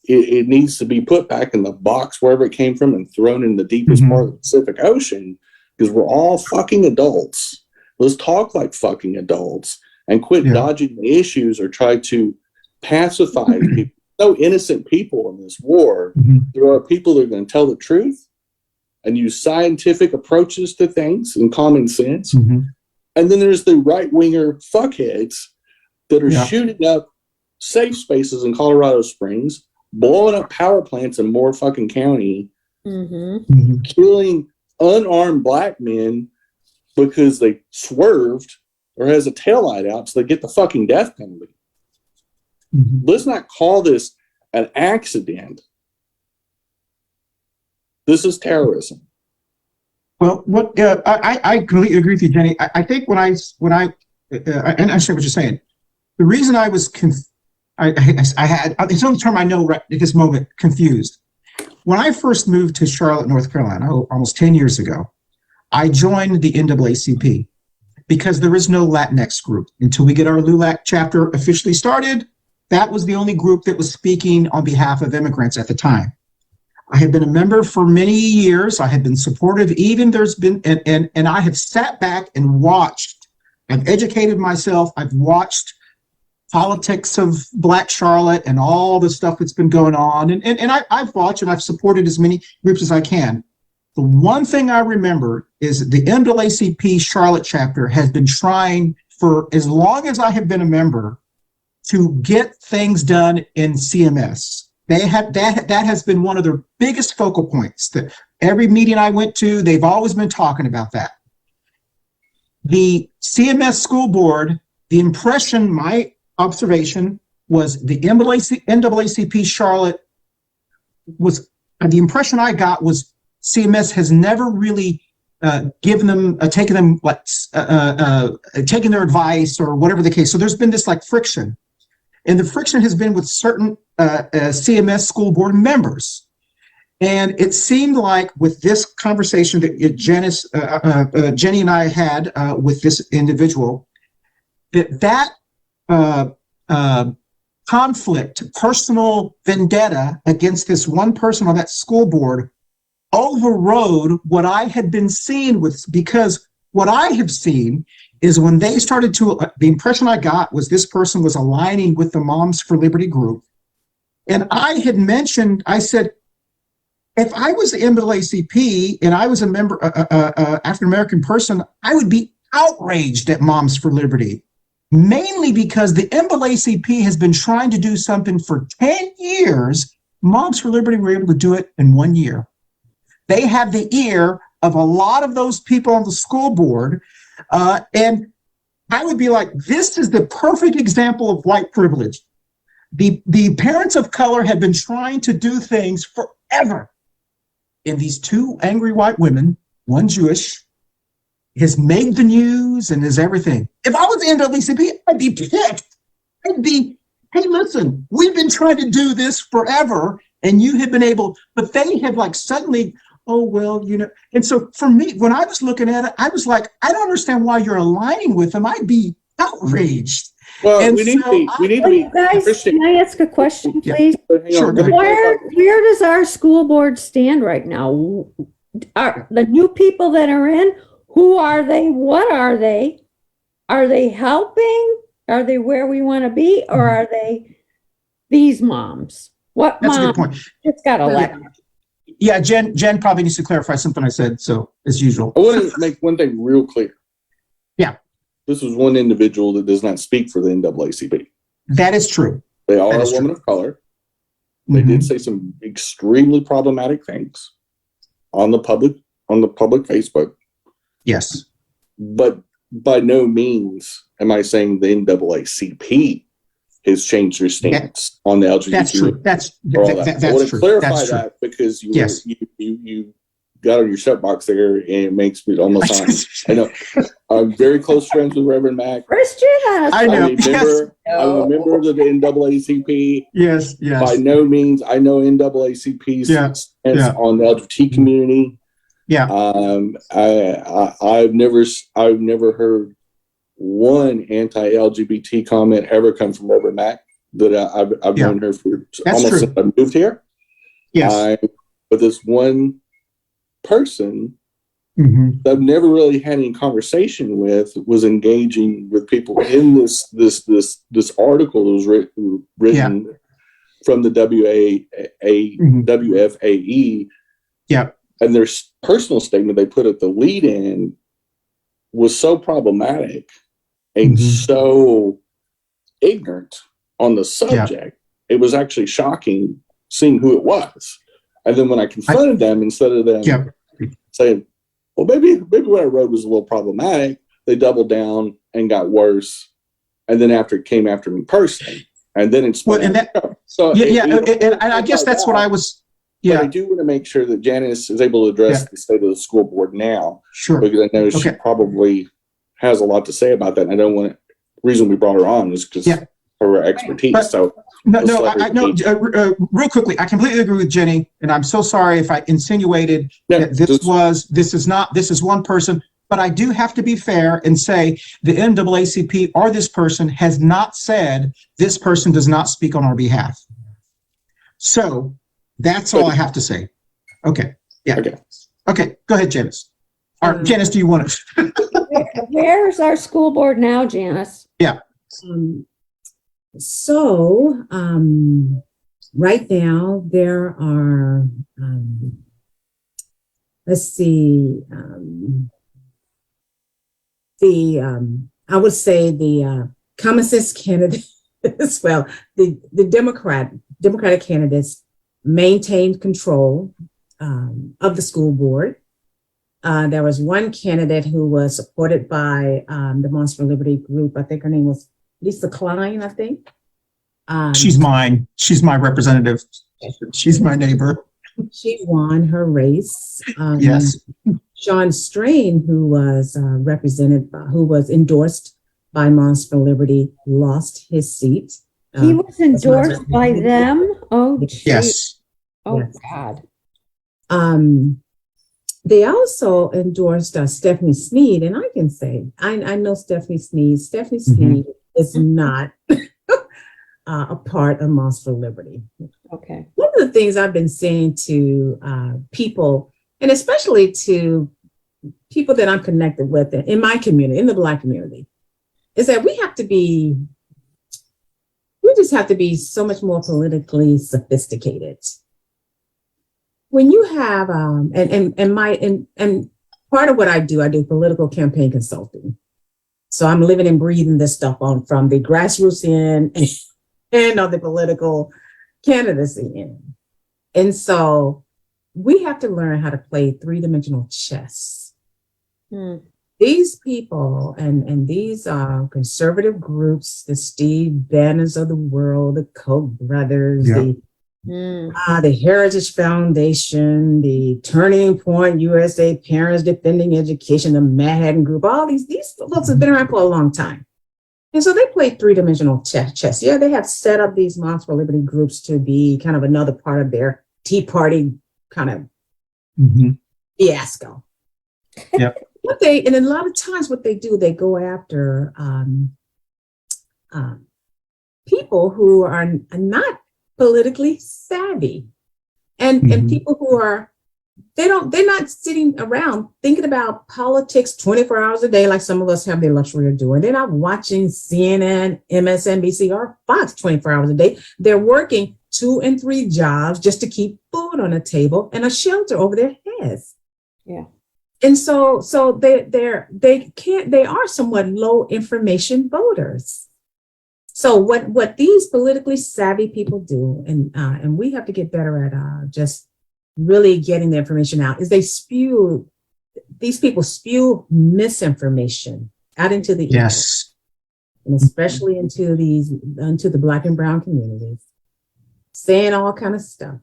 Speaker 1: it needs to be put back in the box wherever it came from and thrown in the deepest part of the Pacific Ocean, because we're all fucking adults. Let's talk like fucking adults and quit dodging the issues or try to pacify people. No innocent people in this war. There are people that are going to tell the truth and use scientific approaches to things and common sense. And then there's the right-winger fuckheads that are shooting up safe spaces in Colorado Springs, blowing up power plants in Moore fucking County, killing unarmed Black men because they swerved or has a taillight out so they get the fucking death penalty. Let's not call this an accident. This is terrorism.
Speaker 3: Well, I completely agree with you, Jenny. I think when I and I understand what you're saying. The reason I was I had, it's the only term I know right at this moment, confused. When I first moved to Charlotte, North Carolina, almost 10 years ago, I joined the NAACP because there is no LatinX group. Until we get our LULAC chapter officially started, that was the only group that was speaking on behalf of immigrants at the time. I had been a member for many years. I had been supportive. Even there's been, and I have sat back and watched. I've educated myself. I've watched politics of Black Charlotte and all the stuff that's been going on. And I've watched and I've supported as many groups as I can. The one thing I remember is the NAACP Charlotte chapter has been trying for as long as I have been a member to get things done in CMS. They have that has been one of their biggest focal points. That every meeting I went to, they've always been talking about that. The CMS school board, the impression, my observation was the NAACP Charlotte was, the impression I got was CMS has never really given them, taken them, taking their advice or whatever the case. So there's been this like friction. And the friction has been with certain CMS school board members. And it seemed like with this conversation that Janice, Jenny and I had with this individual, that conflict, personal vendetta against this one person on that school board overrode what I had been seeing because what I have seen is when they started to, the impression I got was this person was aligning with the Moms for Liberty group. And I had mentioned, I said, if I was the NAACP and I was a member, African-American person, I would be outraged at Moms for Liberty, mainly because the NAACP has been trying to do something for 10 years. Moms for Liberty were able to do it in 1 year. They have the ear of a lot of those people on the school board. And I would be like, this is the perfect example of white privilege. The parents of color have been trying to do things forever. And these two angry white women, one Jewish, has made the news and is everything. If I was the NAACP, I'd be pissed. I'd be, hey, listen, we've been trying to do this forever, and you have been able, but they have like suddenly, oh, well, you know. And so for me, when I was looking at it, I was like, I don't understand why you're aligning with them. I'd be outraged.
Speaker 1: Well,
Speaker 3: And
Speaker 1: we need
Speaker 3: so
Speaker 1: to be
Speaker 2: Guys,
Speaker 1: Christian.
Speaker 2: can I ask a question,
Speaker 3: Yeah.
Speaker 2: please?
Speaker 3: Sure, go ahead.
Speaker 2: Where does our school board stand right now? Are the new people that are in, who are they? What are they? Are they helping? Are they where we want to be? Or are they these moms? What
Speaker 3: That's a
Speaker 2: mom
Speaker 3: good point.
Speaker 2: just got elected?
Speaker 3: Yeah, Jen probably needs to clarify something I said, so as usual.
Speaker 1: I want to make one thing real clear.
Speaker 3: Yeah.
Speaker 1: This is one individual that does not speak for the NAACP.
Speaker 3: That is true.
Speaker 1: They are
Speaker 3: That
Speaker 1: a
Speaker 3: is
Speaker 1: woman
Speaker 3: true.
Speaker 1: of color. They
Speaker 3: Mhm.
Speaker 1: did say some extremely problematic things on the public Facebook,
Speaker 3: Yes.
Speaker 1: but by no means am I saying the NAACP has changed their stance on the LGBT.
Speaker 3: That's true. That's
Speaker 1: or all that. I want to
Speaker 3: true.
Speaker 1: clarify
Speaker 3: That's true.
Speaker 1: that because
Speaker 3: Yes.
Speaker 1: you got on your soapbox there, and it makes me almost sound. I know I'm very close friends with Reverend Mac.
Speaker 2: Christian?
Speaker 3: I know.
Speaker 1: I'm a member of the NAACP.
Speaker 3: Yes.
Speaker 1: By no means, I know NAACP's
Speaker 3: Yeah.
Speaker 1: stance
Speaker 3: Yeah.
Speaker 1: on the LGBT community.
Speaker 3: Yeah.
Speaker 1: I've never heard one anti-LGBT comment ever come from Reverend Mac that I've
Speaker 3: Yeah.
Speaker 1: known her for
Speaker 3: That's
Speaker 1: almost
Speaker 3: true.
Speaker 1: since I moved here.
Speaker 3: Yes.
Speaker 1: But this one person
Speaker 3: Mhm.
Speaker 1: that I've never really had any conversation with was engaging with people in this article that was written from the WFAE.
Speaker 3: Yeah.
Speaker 1: And their personal statement they put at the lead in was so problematic and
Speaker 3: Mhm.
Speaker 1: so ignorant on the subject. It was actually shocking seeing who it was. And then when I confronted them, instead of them saying, well, maybe what I wrote was a little problematic, they doubled down and got worse. And then it came after me personally. And then it's
Speaker 3: Well, and that,
Speaker 1: so
Speaker 3: and I guess that's what I was.
Speaker 1: But I do want to make sure that Janice is able to address the state of the school board now.
Speaker 3: Sure.
Speaker 1: Because I know she probably has a lot to say about that. And I don't want reason we brought her on is because of her expertise.
Speaker 3: But, real quickly, I completely agree with Jenny, and I'm so sorry if I insinuated that this is one person, but I do have to be fair and say the NAACP or this person has not said this person does not speak on our behalf. So that's all I have to say. Okay. Yeah. Okay. Go ahead, Janice. Or Janice, do you want to?
Speaker 2: Where's our school board now, Janice?
Speaker 3: Yeah.
Speaker 4: Right now there are, let's see, I would say the common sense candidates, well, the Democratic candidates maintained control of the school board. There was one candidate who was supported by the Moms for Liberty group. I think her name was Lisa Klein, I think.
Speaker 3: She's mine. She's my representative. She's my neighbor.
Speaker 4: She won her race.
Speaker 3: Yes.
Speaker 4: Sean Strain, who was who was endorsed by Moms for Liberty, lost his seat.
Speaker 2: He was endorsed by them? Oh, geez.
Speaker 3: Yes.
Speaker 2: Oh,
Speaker 4: yes.
Speaker 2: God.
Speaker 4: They also endorsed Stephanie Sneed, and I can say, I know Stephanie Sneed. Stephanie Sneed is not a part of March for Liberty.
Speaker 2: Okay.
Speaker 4: One of the things I've been saying to people, and especially to people that I'm connected with in my community, in the Black community, is that we just have to be so much more politically sophisticated. When you have, and part of what I do political campaign consulting. So I'm living and breathing this stuff from the grassroots end and on the political candidacy end. And so we have to learn how to play three-dimensional chess. These people and these conservative groups, the Steve Bannons of the world, the Koch brothers, the Heritage Foundation, the Turning Point USA, Parents Defending Education, the Manhattan Group, all these folks have been around for a long time. And so they play three-dimensional chess. Yeah, they have set up these March for Liberty groups to be kind of another part of their Tea Party kind of fiasco.
Speaker 3: Yep.
Speaker 4: And a lot of times what they do, they go after people who are not politically savvy and people who are, they're not sitting around thinking about politics 24 hours a day like some of us have the luxury of doing. They're not watching CNN, MSNBC, or Fox 24 hours a day. They're working 2 and 3 jobs just to keep food on the table and a shelter over their heads.
Speaker 2: Yeah.
Speaker 4: And so they are somewhat low information voters. So what these politically savvy people do, and we have to get better at just really getting the information out, is these people spew misinformation out into the
Speaker 3: yes,
Speaker 4: and especially into the Black and brown communities, saying all kind of stuff.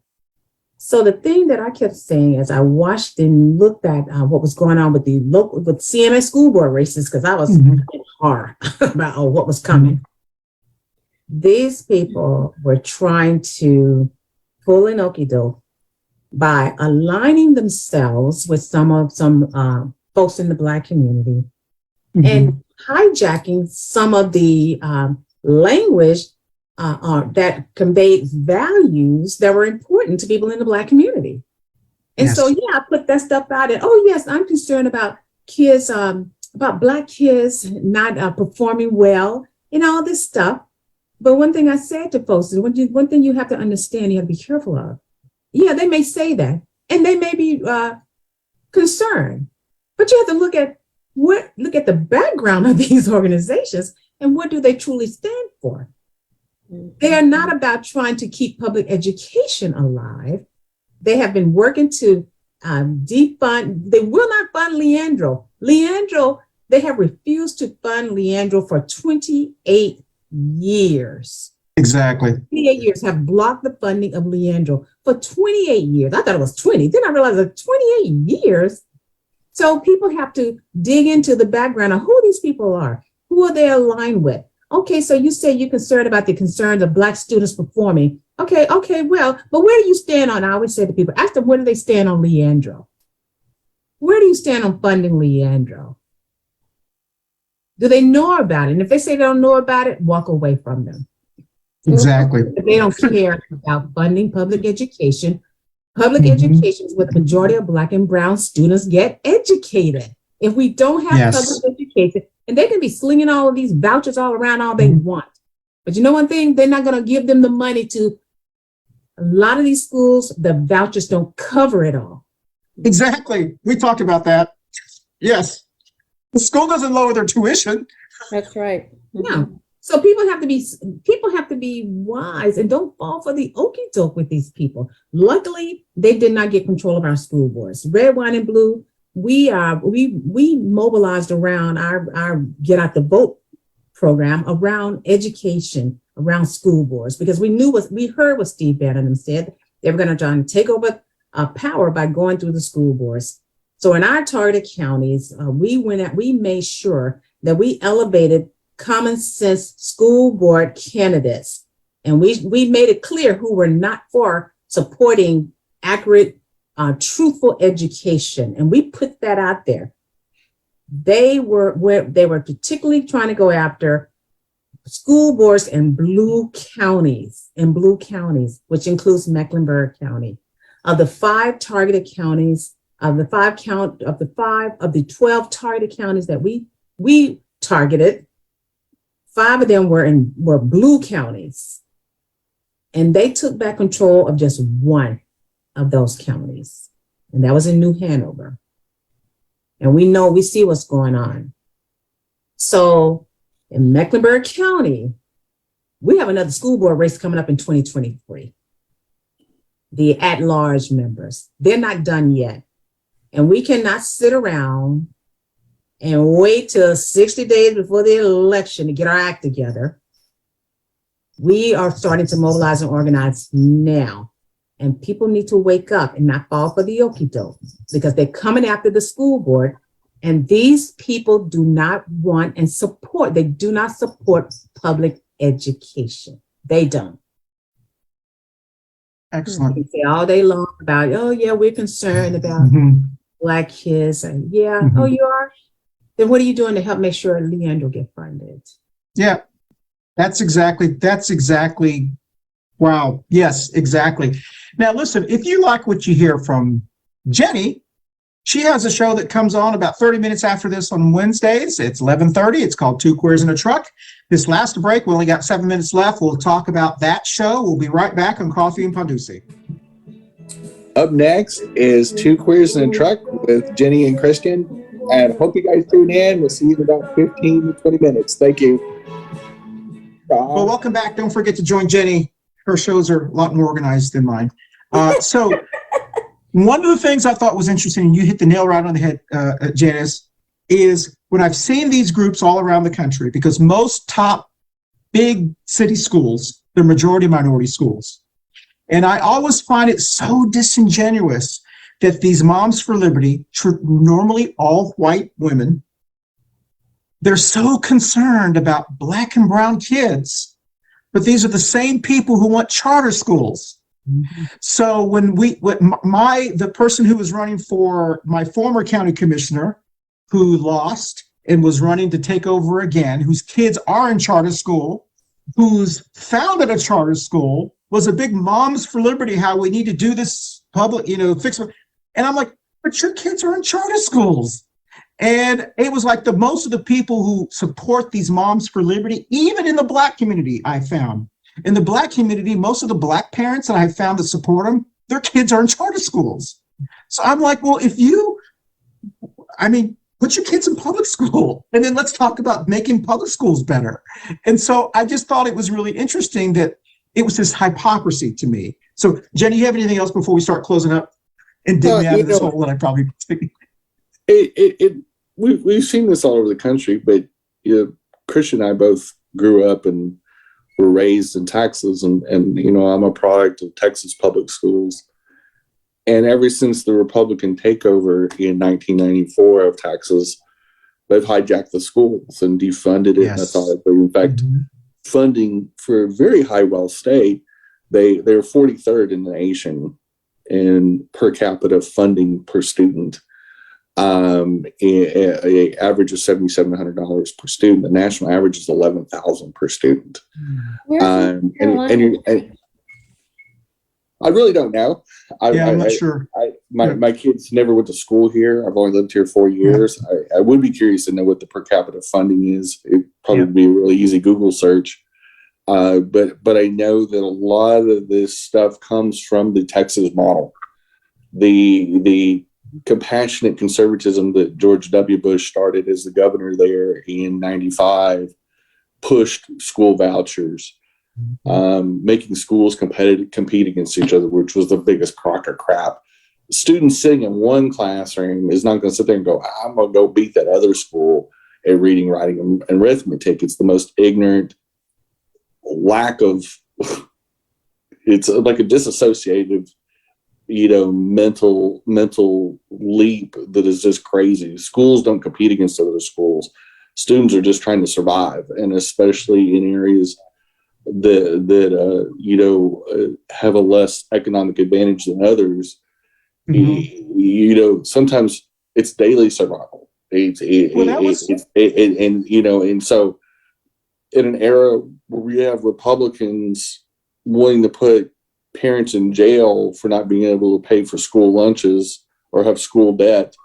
Speaker 4: So the thing that I kept saying as I watched and looked at what was going on with with CMS school board races, because I was in horror about what was coming. These people were trying to pull an okie doke by aligning themselves with some folks in the Black community and hijacking some of the language that conveyed values that were important to people in the Black community. And so, I put that stuff out and, yes, I'm concerned about kids, about Black kids not performing well and all this stuff. But one thing I said to folks is one thing you have to understand, you have to be careful of. Yeah, they may say that and they may be concerned, but you have to look at the background of these organizations and what do they truly stand for. They are not about trying to keep public education alive. They have been working to defund. They will not fund Leandro. They have refused to fund Leandro for 28 years.
Speaker 3: Exactly.
Speaker 4: 28 years have blocked the funding of Leandro for 28 years. I thought it was 20. Then I realized that 28 years. So people have to dig into the background of who these people are. Who are they aligned with? Okay, so you say you're concerned about the concerns of Black students performing. Okay, well, but where do you stand on, I always say to people, ask them, where do they stand on Leandro? Where do you stand on funding Leandro? Do they know about it? And if they say they don't know about it, walk away from them.
Speaker 3: Exactly.
Speaker 4: If they don't care about funding public education. Public education is where the majority of Black and brown students get educated. If we don't have public education, and they can be slinging all of these vouchers all around all they want. But you know one thing, they're not going to give them the money to a lot of these schools. The vouchers don't cover it all.
Speaker 3: Exactly. We talked about that. Yes. The school doesn't lower their tuition.
Speaker 2: That's right.
Speaker 4: No. So people have to be wise and don't fall for the okie doke with these people. Luckily, they did not get control of our school boards. Red, White, and Blue. We mobilized around our Get Out the Vote program around education, around school boards, because we heard what Steve Bannon said. They were going to try and take over power by going through the school boards. So in our targeted counties, we made sure that we elevated common sense school board candidates, and we made it clear who were not for supporting accurate, truthful education, and we put that out there. They were particularly trying to go after school boards in blue counties, which includes Mecklenburg County. Of the 5 targeted counties, of the 12 targeted counties that we targeted, 5 of them were blue counties. And they took back control of just 1 of those counties. And that was in New Hanover. And we see what's going on. So in Mecklenburg County, we have another school board race coming up in 2023. The at-large members, they're not done yet. And we cannot sit around and wait till 60 days before the election to get our act together. We are starting to mobilize and organize now. And people need to wake up and not fall for the okie doke, because they're coming after the school board. And these people do not want and support, they do not support public education. They don't.
Speaker 3: Excellent.
Speaker 4: You can say all day long about, oh yeah, we're concerned about Black kids. And yeah, oh, you are? Then what are you doing to help make sure Leandro get funded?
Speaker 3: Yeah, that's exactly. Wow. Yes, exactly. Now, listen, if you like what you hear from Jenny, she has a show that comes on about 30 minutes after this on Wednesdays. It's 11:30. It's called Two Queers in a Truck. This last break, we only got 7 minutes left. We'll talk about that show. We'll be right back on Coffee Pan Dulce.
Speaker 1: Up next is Two Queers in a Truck with Jenny and Christian. And hope you guys tune in. We'll see you in about 15 to 20 minutes. Thank you. Bye.
Speaker 3: Well, welcome back. Don't forget to join Jenny. Her shows are a lot more organized than mine. So one of the things I thought was interesting, and you hit the nail right on the head, Janice, is when I've seen these groups all around the country, because most top big city schools, they're majority minority schools. And I always find it so disingenuous that these Moms for Liberty, normally all white women, they're so concerned about Black and brown kids, but these are the same people who want charter schools. So when the person who was running for my former county commissioner, who lost and was running to take over again, whose kids are in charter school, who's founded a charter school, was a big Moms for Liberty, how we need to do this public, fix it. And I'm like, but your kids are in charter schools. And it was like most of the people who support these Moms for Liberty, even in the Black community, I found. In the Black community, most of the Black parents that I found that support them, their kids are in charter schools. So I'm like, well, put your kids in public school, and then let's talk about making public schools better. And so I just thought it was really interesting that it was this hypocrisy to me. So Jenny, you have anything else before we start closing up and dig me out of this hole that I probably
Speaker 1: We've seen this all over the country, but Christian and I both grew up and were raised in Texas, and I'm a product of Texas public schools. And ever since the Republican takeover in 1994 of Texas, they've hijacked the schools and defunded it.
Speaker 3: Yes.
Speaker 1: Methodically. In fact, funding for a very high wealth state, they're 43rd in the nation in per capita funding per student. An average of $7,700 per student. The national average is $11,000 per student. And I really don't know.
Speaker 3: I'm not sure.
Speaker 1: My kids never went to school here. I've only lived here 4 years. I would be curious to know what the per capita funding is. It'd probably be a really easy Google search. But I know that a lot of this stuff comes from the Texas model. The compassionate conservatism that George W. Bush started as the governor there in 95 pushed school vouchers, making schools compete against each other, which was the biggest crock of crap. Students sitting in one classroom is not going to sit there and go, I'm going to go beat that other school at reading, writing, and arithmetic. It's the most ignorant lack of, it's like a disassociative, mental leap that is just crazy. Schools don't compete against other schools. Students are just trying to survive, and especially in areas that have a less economic advantage than others. Sometimes it's daily survival. And so in an era where we have Republicans wanting to put parents in jail for not being able to pay for school lunches or have school debt,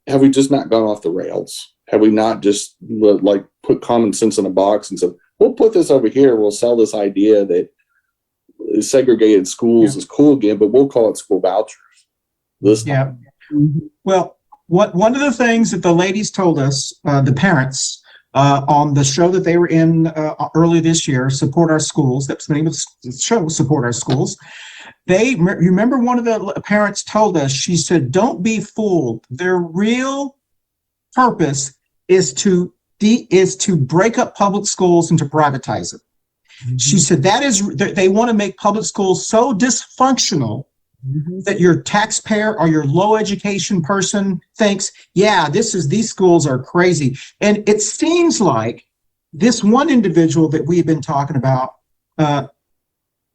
Speaker 1: have we just not gone off the rails? Have we not just like put common sense in a box and said, we'll put this over here, we'll sell this idea that segregated schools is cool again, but we'll call it school vouchers this time.
Speaker 3: Well, one of the things that the ladies told us, the parents, on the show that they were in early this year, Support Our Schools, that's the name of the show, Support Our Schools. Remember one of the parents told us, she said, don't be fooled. Their real purpose is to break up public schools and to privatize it. She said they want to make public schools so dysfunctional that your taxpayer or your low education person thinks, these schools are crazy. And it seems like this one individual that we've been talking about,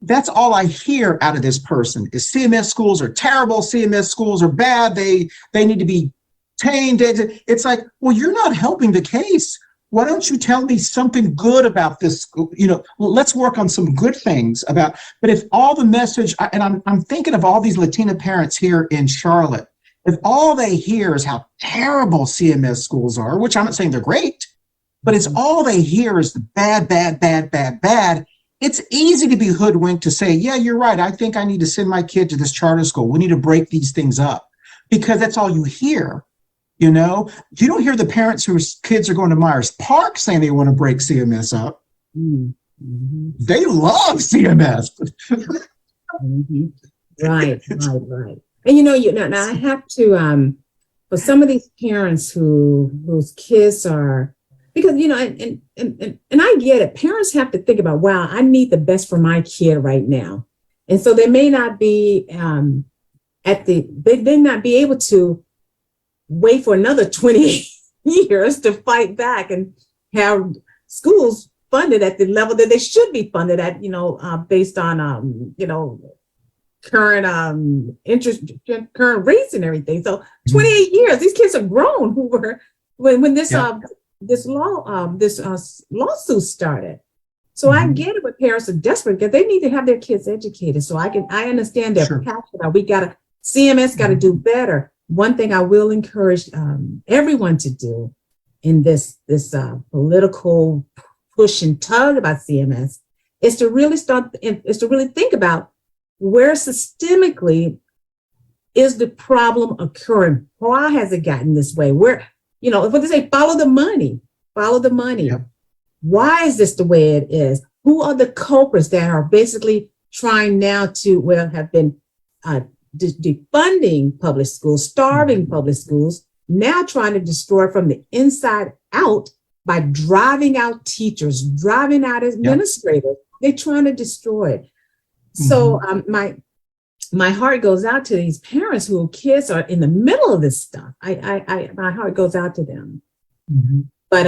Speaker 3: that's all I hear out of this person is CMS schools are terrible. CMS schools are bad. They need to be tamed. It's like, well, you're not helping the case. Why don't you tell me something good about this school? Let's work on some good things about, but if all the message, and I'm thinking of all these Latina parents here in Charlotte, if all they hear is how terrible CMS schools are, which I'm not saying they're great, but it's all they hear is the bad, bad, bad, bad, bad. It's easy to be hoodwinked to say, yeah, you're right. I think I need to send my kid to this charter school. We need to break these things up because that's all you hear. You don't hear the parents whose kids are going to Myers Park saying they want to break CMS up. They love CMS.
Speaker 4: Right. And I have to, for some of these parents whose kids are, because, and I get it. Parents have to think about, wow, I need the best for my kid right now. And so they may not be they may not be able to wait for another 20 years to fight back and have schools funded at the level that they should be funded at, based on, current interest, current rates and everything. So 28 years, these kids are grown who were, when this lawsuit started. So I get it when parents are desperate because they need to have their kids educated. So I understand their passion. CMS got to do better. One thing I will encourage everyone to do in this political push and tug about CMS is to really think about where systemically is the problem occurring. Why has it gotten this way? Where, what they say, follow the money. Yep. Why is this the way it is? Who are the culprits that are basically trying now to, have been defunding public schools, starving public schools, now trying to destroy from the inside out by driving out teachers, driving out administrators. They're trying to destroy it. So my heart goes out to these parents whose kids are in the middle of this stuff. My heart goes out to them. But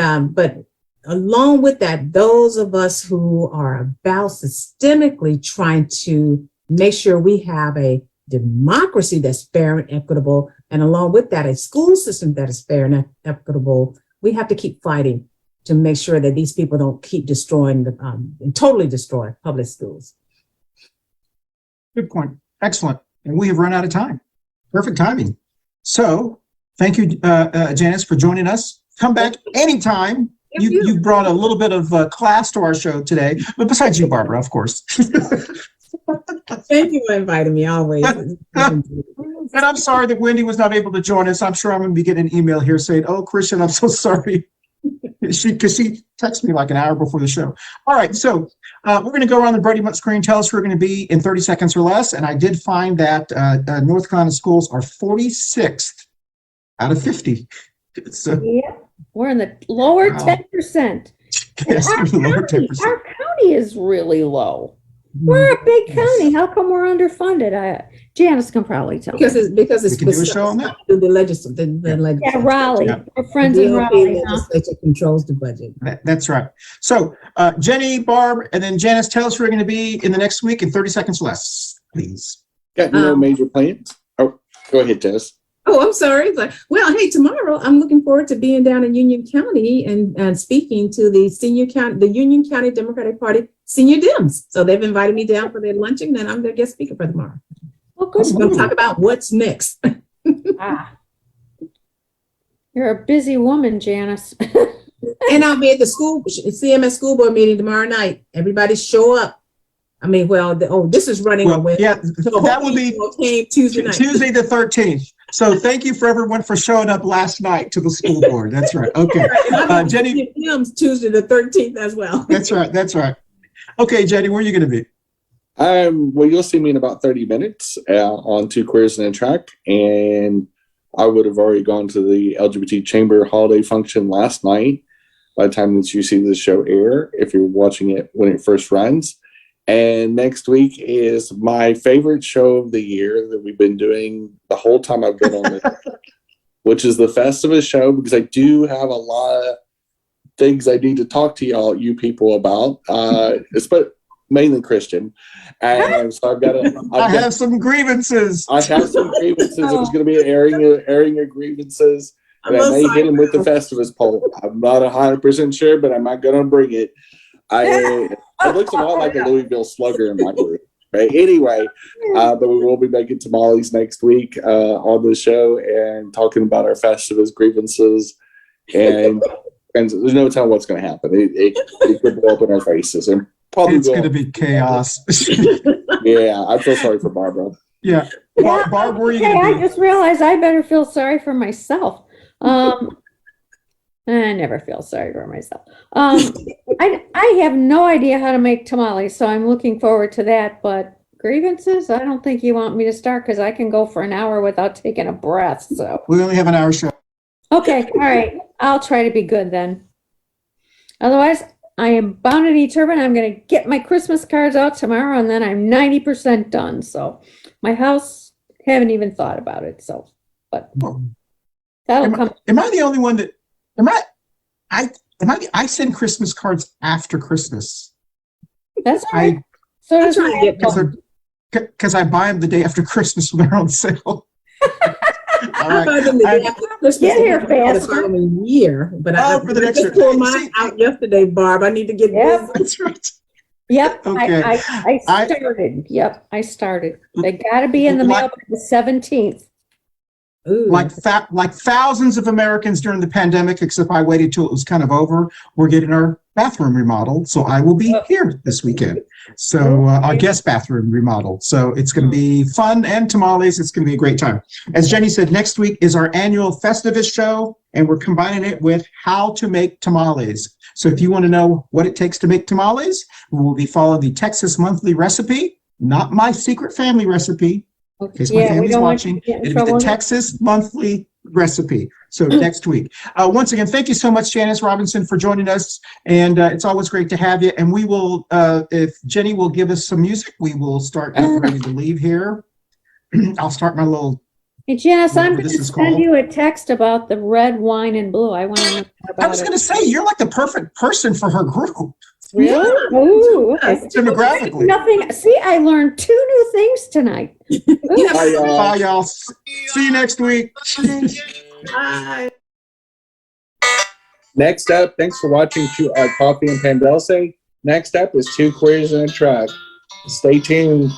Speaker 4: along with that, those of us who are about systemically trying to make sure we have a democracy that's fair and equitable, and along with that, a school system that is fair and equitable, we have to keep fighting to make sure that these people don't keep destroying and totally destroy public schools.
Speaker 3: Good point. Excellent. And we have run out of time. Perfect timing. So thank you, Janice, for joining us. Come back anytime. You brought a little bit of class to our show today, but besides you, Barbara, of course.
Speaker 4: Thank you for inviting me always.
Speaker 3: And I'm sorry that Wendy was not able to join us. I'm sure I'm going to be getting an email here saying, oh, Christian, I'm so sorry. Because she texted me like an hour before the show. All right, so we're going to go around the Brady Bunch screen, tell us who we're going to be in 30 seconds or less. And I did find that North Carolina schools are 46th out of 50. So,
Speaker 2: yeah, we're in the lower 10%.
Speaker 3: Yes, lower 10%.
Speaker 2: Our county is really low. We're a big county. How come we're underfunded? Janice can probably tell.
Speaker 4: Because it's
Speaker 3: do a show on that.
Speaker 4: The legislature.
Speaker 2: Yeah, Raleigh.
Speaker 3: Yeah.
Speaker 2: Our friends in Raleigh.
Speaker 4: Legislature controls the budget.
Speaker 3: That's right. So Jenny, Barb, and then Janice, tell us who we're going to be in the next week in 30 seconds or less, please.
Speaker 1: Got no major plans? Oh, go ahead, Janice.
Speaker 4: Oh, I'm sorry. It's like, well, hey, tomorrow I'm looking forward to being down in Union County and speaking to the Union County Democratic Party senior Dems. So they've invited me down for their luncheon, and I'm their guest speaker for tomorrow.
Speaker 2: Well, good.
Speaker 4: We're going to talk about what's next.
Speaker 2: You're a busy woman, Janice.
Speaker 4: And I'll be at the CMS school board meeting tomorrow night. Everybody show up. I mean, this is running away.
Speaker 3: Yeah,
Speaker 4: So
Speaker 3: that will be
Speaker 4: Tuesday night.
Speaker 3: Tuesday the 13th. So thank you for everyone for showing up last night to the school board. That's right. Okay. Jenny.
Speaker 4: Tuesday the 13th as well.
Speaker 3: That's right. Okay, Jenny, where are you going to be?
Speaker 1: Well, you'll see me in about 30 minutes on Two Queers and a Track. And I would have already gone to the LGBT Chamber holiday function last night by the time that you see the show air, if you're watching it when it first runs. And next week is my favorite show of the year that we've been doing the whole time I've been on it, which is the Festivus show, because I do have a lot of things I need to talk to you people about, mainly Christian. And so
Speaker 3: I have some grievances.
Speaker 1: It was going to be an airing of grievances. And I may hit him with the Festivus poll. I'm not 100% sure, but I'm not going to bring it. It looks a lot like a Louisville Slugger in my group. Right? Anyway, but we will be making tamales next week on the show and talking about our Festivus grievances. And there's no telling what's going to happen. It could blow up in our faces. And probably
Speaker 3: it's going to be chaos.
Speaker 1: Yeah, I feel sorry for Barbara.
Speaker 3: Yeah. Barb, where are you going to be?
Speaker 2: I just realized I better feel sorry for myself. I never feel sorry for myself. I have no idea how to make tamales, so I'm looking forward to that. But grievances, I don't think you want me to start because I can go for an hour without taking a breath. So
Speaker 3: we only have an hour show.
Speaker 2: Okay, all right. I'll try to be good then. Otherwise, I am bound and determined. I'm going to get my Christmas cards out tomorrow, and then I'm 90% done. So my house, haven't even thought about it. So, but that'll come.
Speaker 3: Am I the only one that? I send Christmas cards after Christmas.
Speaker 2: That's right. So
Speaker 4: I'm trying to get
Speaker 3: because I buy them the day after Christmas when they're on sale. All
Speaker 4: I buy them the day after Christmas.
Speaker 2: Get here
Speaker 4: the following year, but I just pulled mine out yesterday, Barb. I need to get
Speaker 2: this.
Speaker 3: That's right.
Speaker 2: Yep,
Speaker 3: okay.
Speaker 2: I started. Yep, I started. They got to be in the mail by the 17th.
Speaker 4: Ooh.
Speaker 3: Like thousands of Americans during the pandemic, except I waited till it was kind of over. We're getting our bathroom remodeled, so I will be here this weekend. So our guest bathroom remodeled. So it's going to be fun and tamales. It's going to be a great time. As Jenny said, next week is our annual Festivus show, and we're combining it with how to make tamales. So if you want to know what it takes to make tamales, we will be following the Texas Monthly recipe, not my secret family recipe. Because my family's watching. It'll be the Texas Monthly recipe. So next week. Once again, thank you so much, Janice Robinson, for joining us. And it's always great to have you. And we will, if Jenny will give us some music, we will start getting ready to leave here. I'll start my little.
Speaker 2: Hey, Janice, I'm going to send you a text about the red, wine, and blue. I want to know about
Speaker 3: I was going to say, you're like the perfect person for her group.
Speaker 2: Really? Ooh, okay.
Speaker 3: Demographically.
Speaker 2: Nothing. See, I learned 2 new things tonight.
Speaker 3: Bye, y'all. See you next week.
Speaker 4: Bye.
Speaker 1: Next up, thanks for watching Coffee Pan Dulce. Next up is Two Queers and a Track. Stay tuned.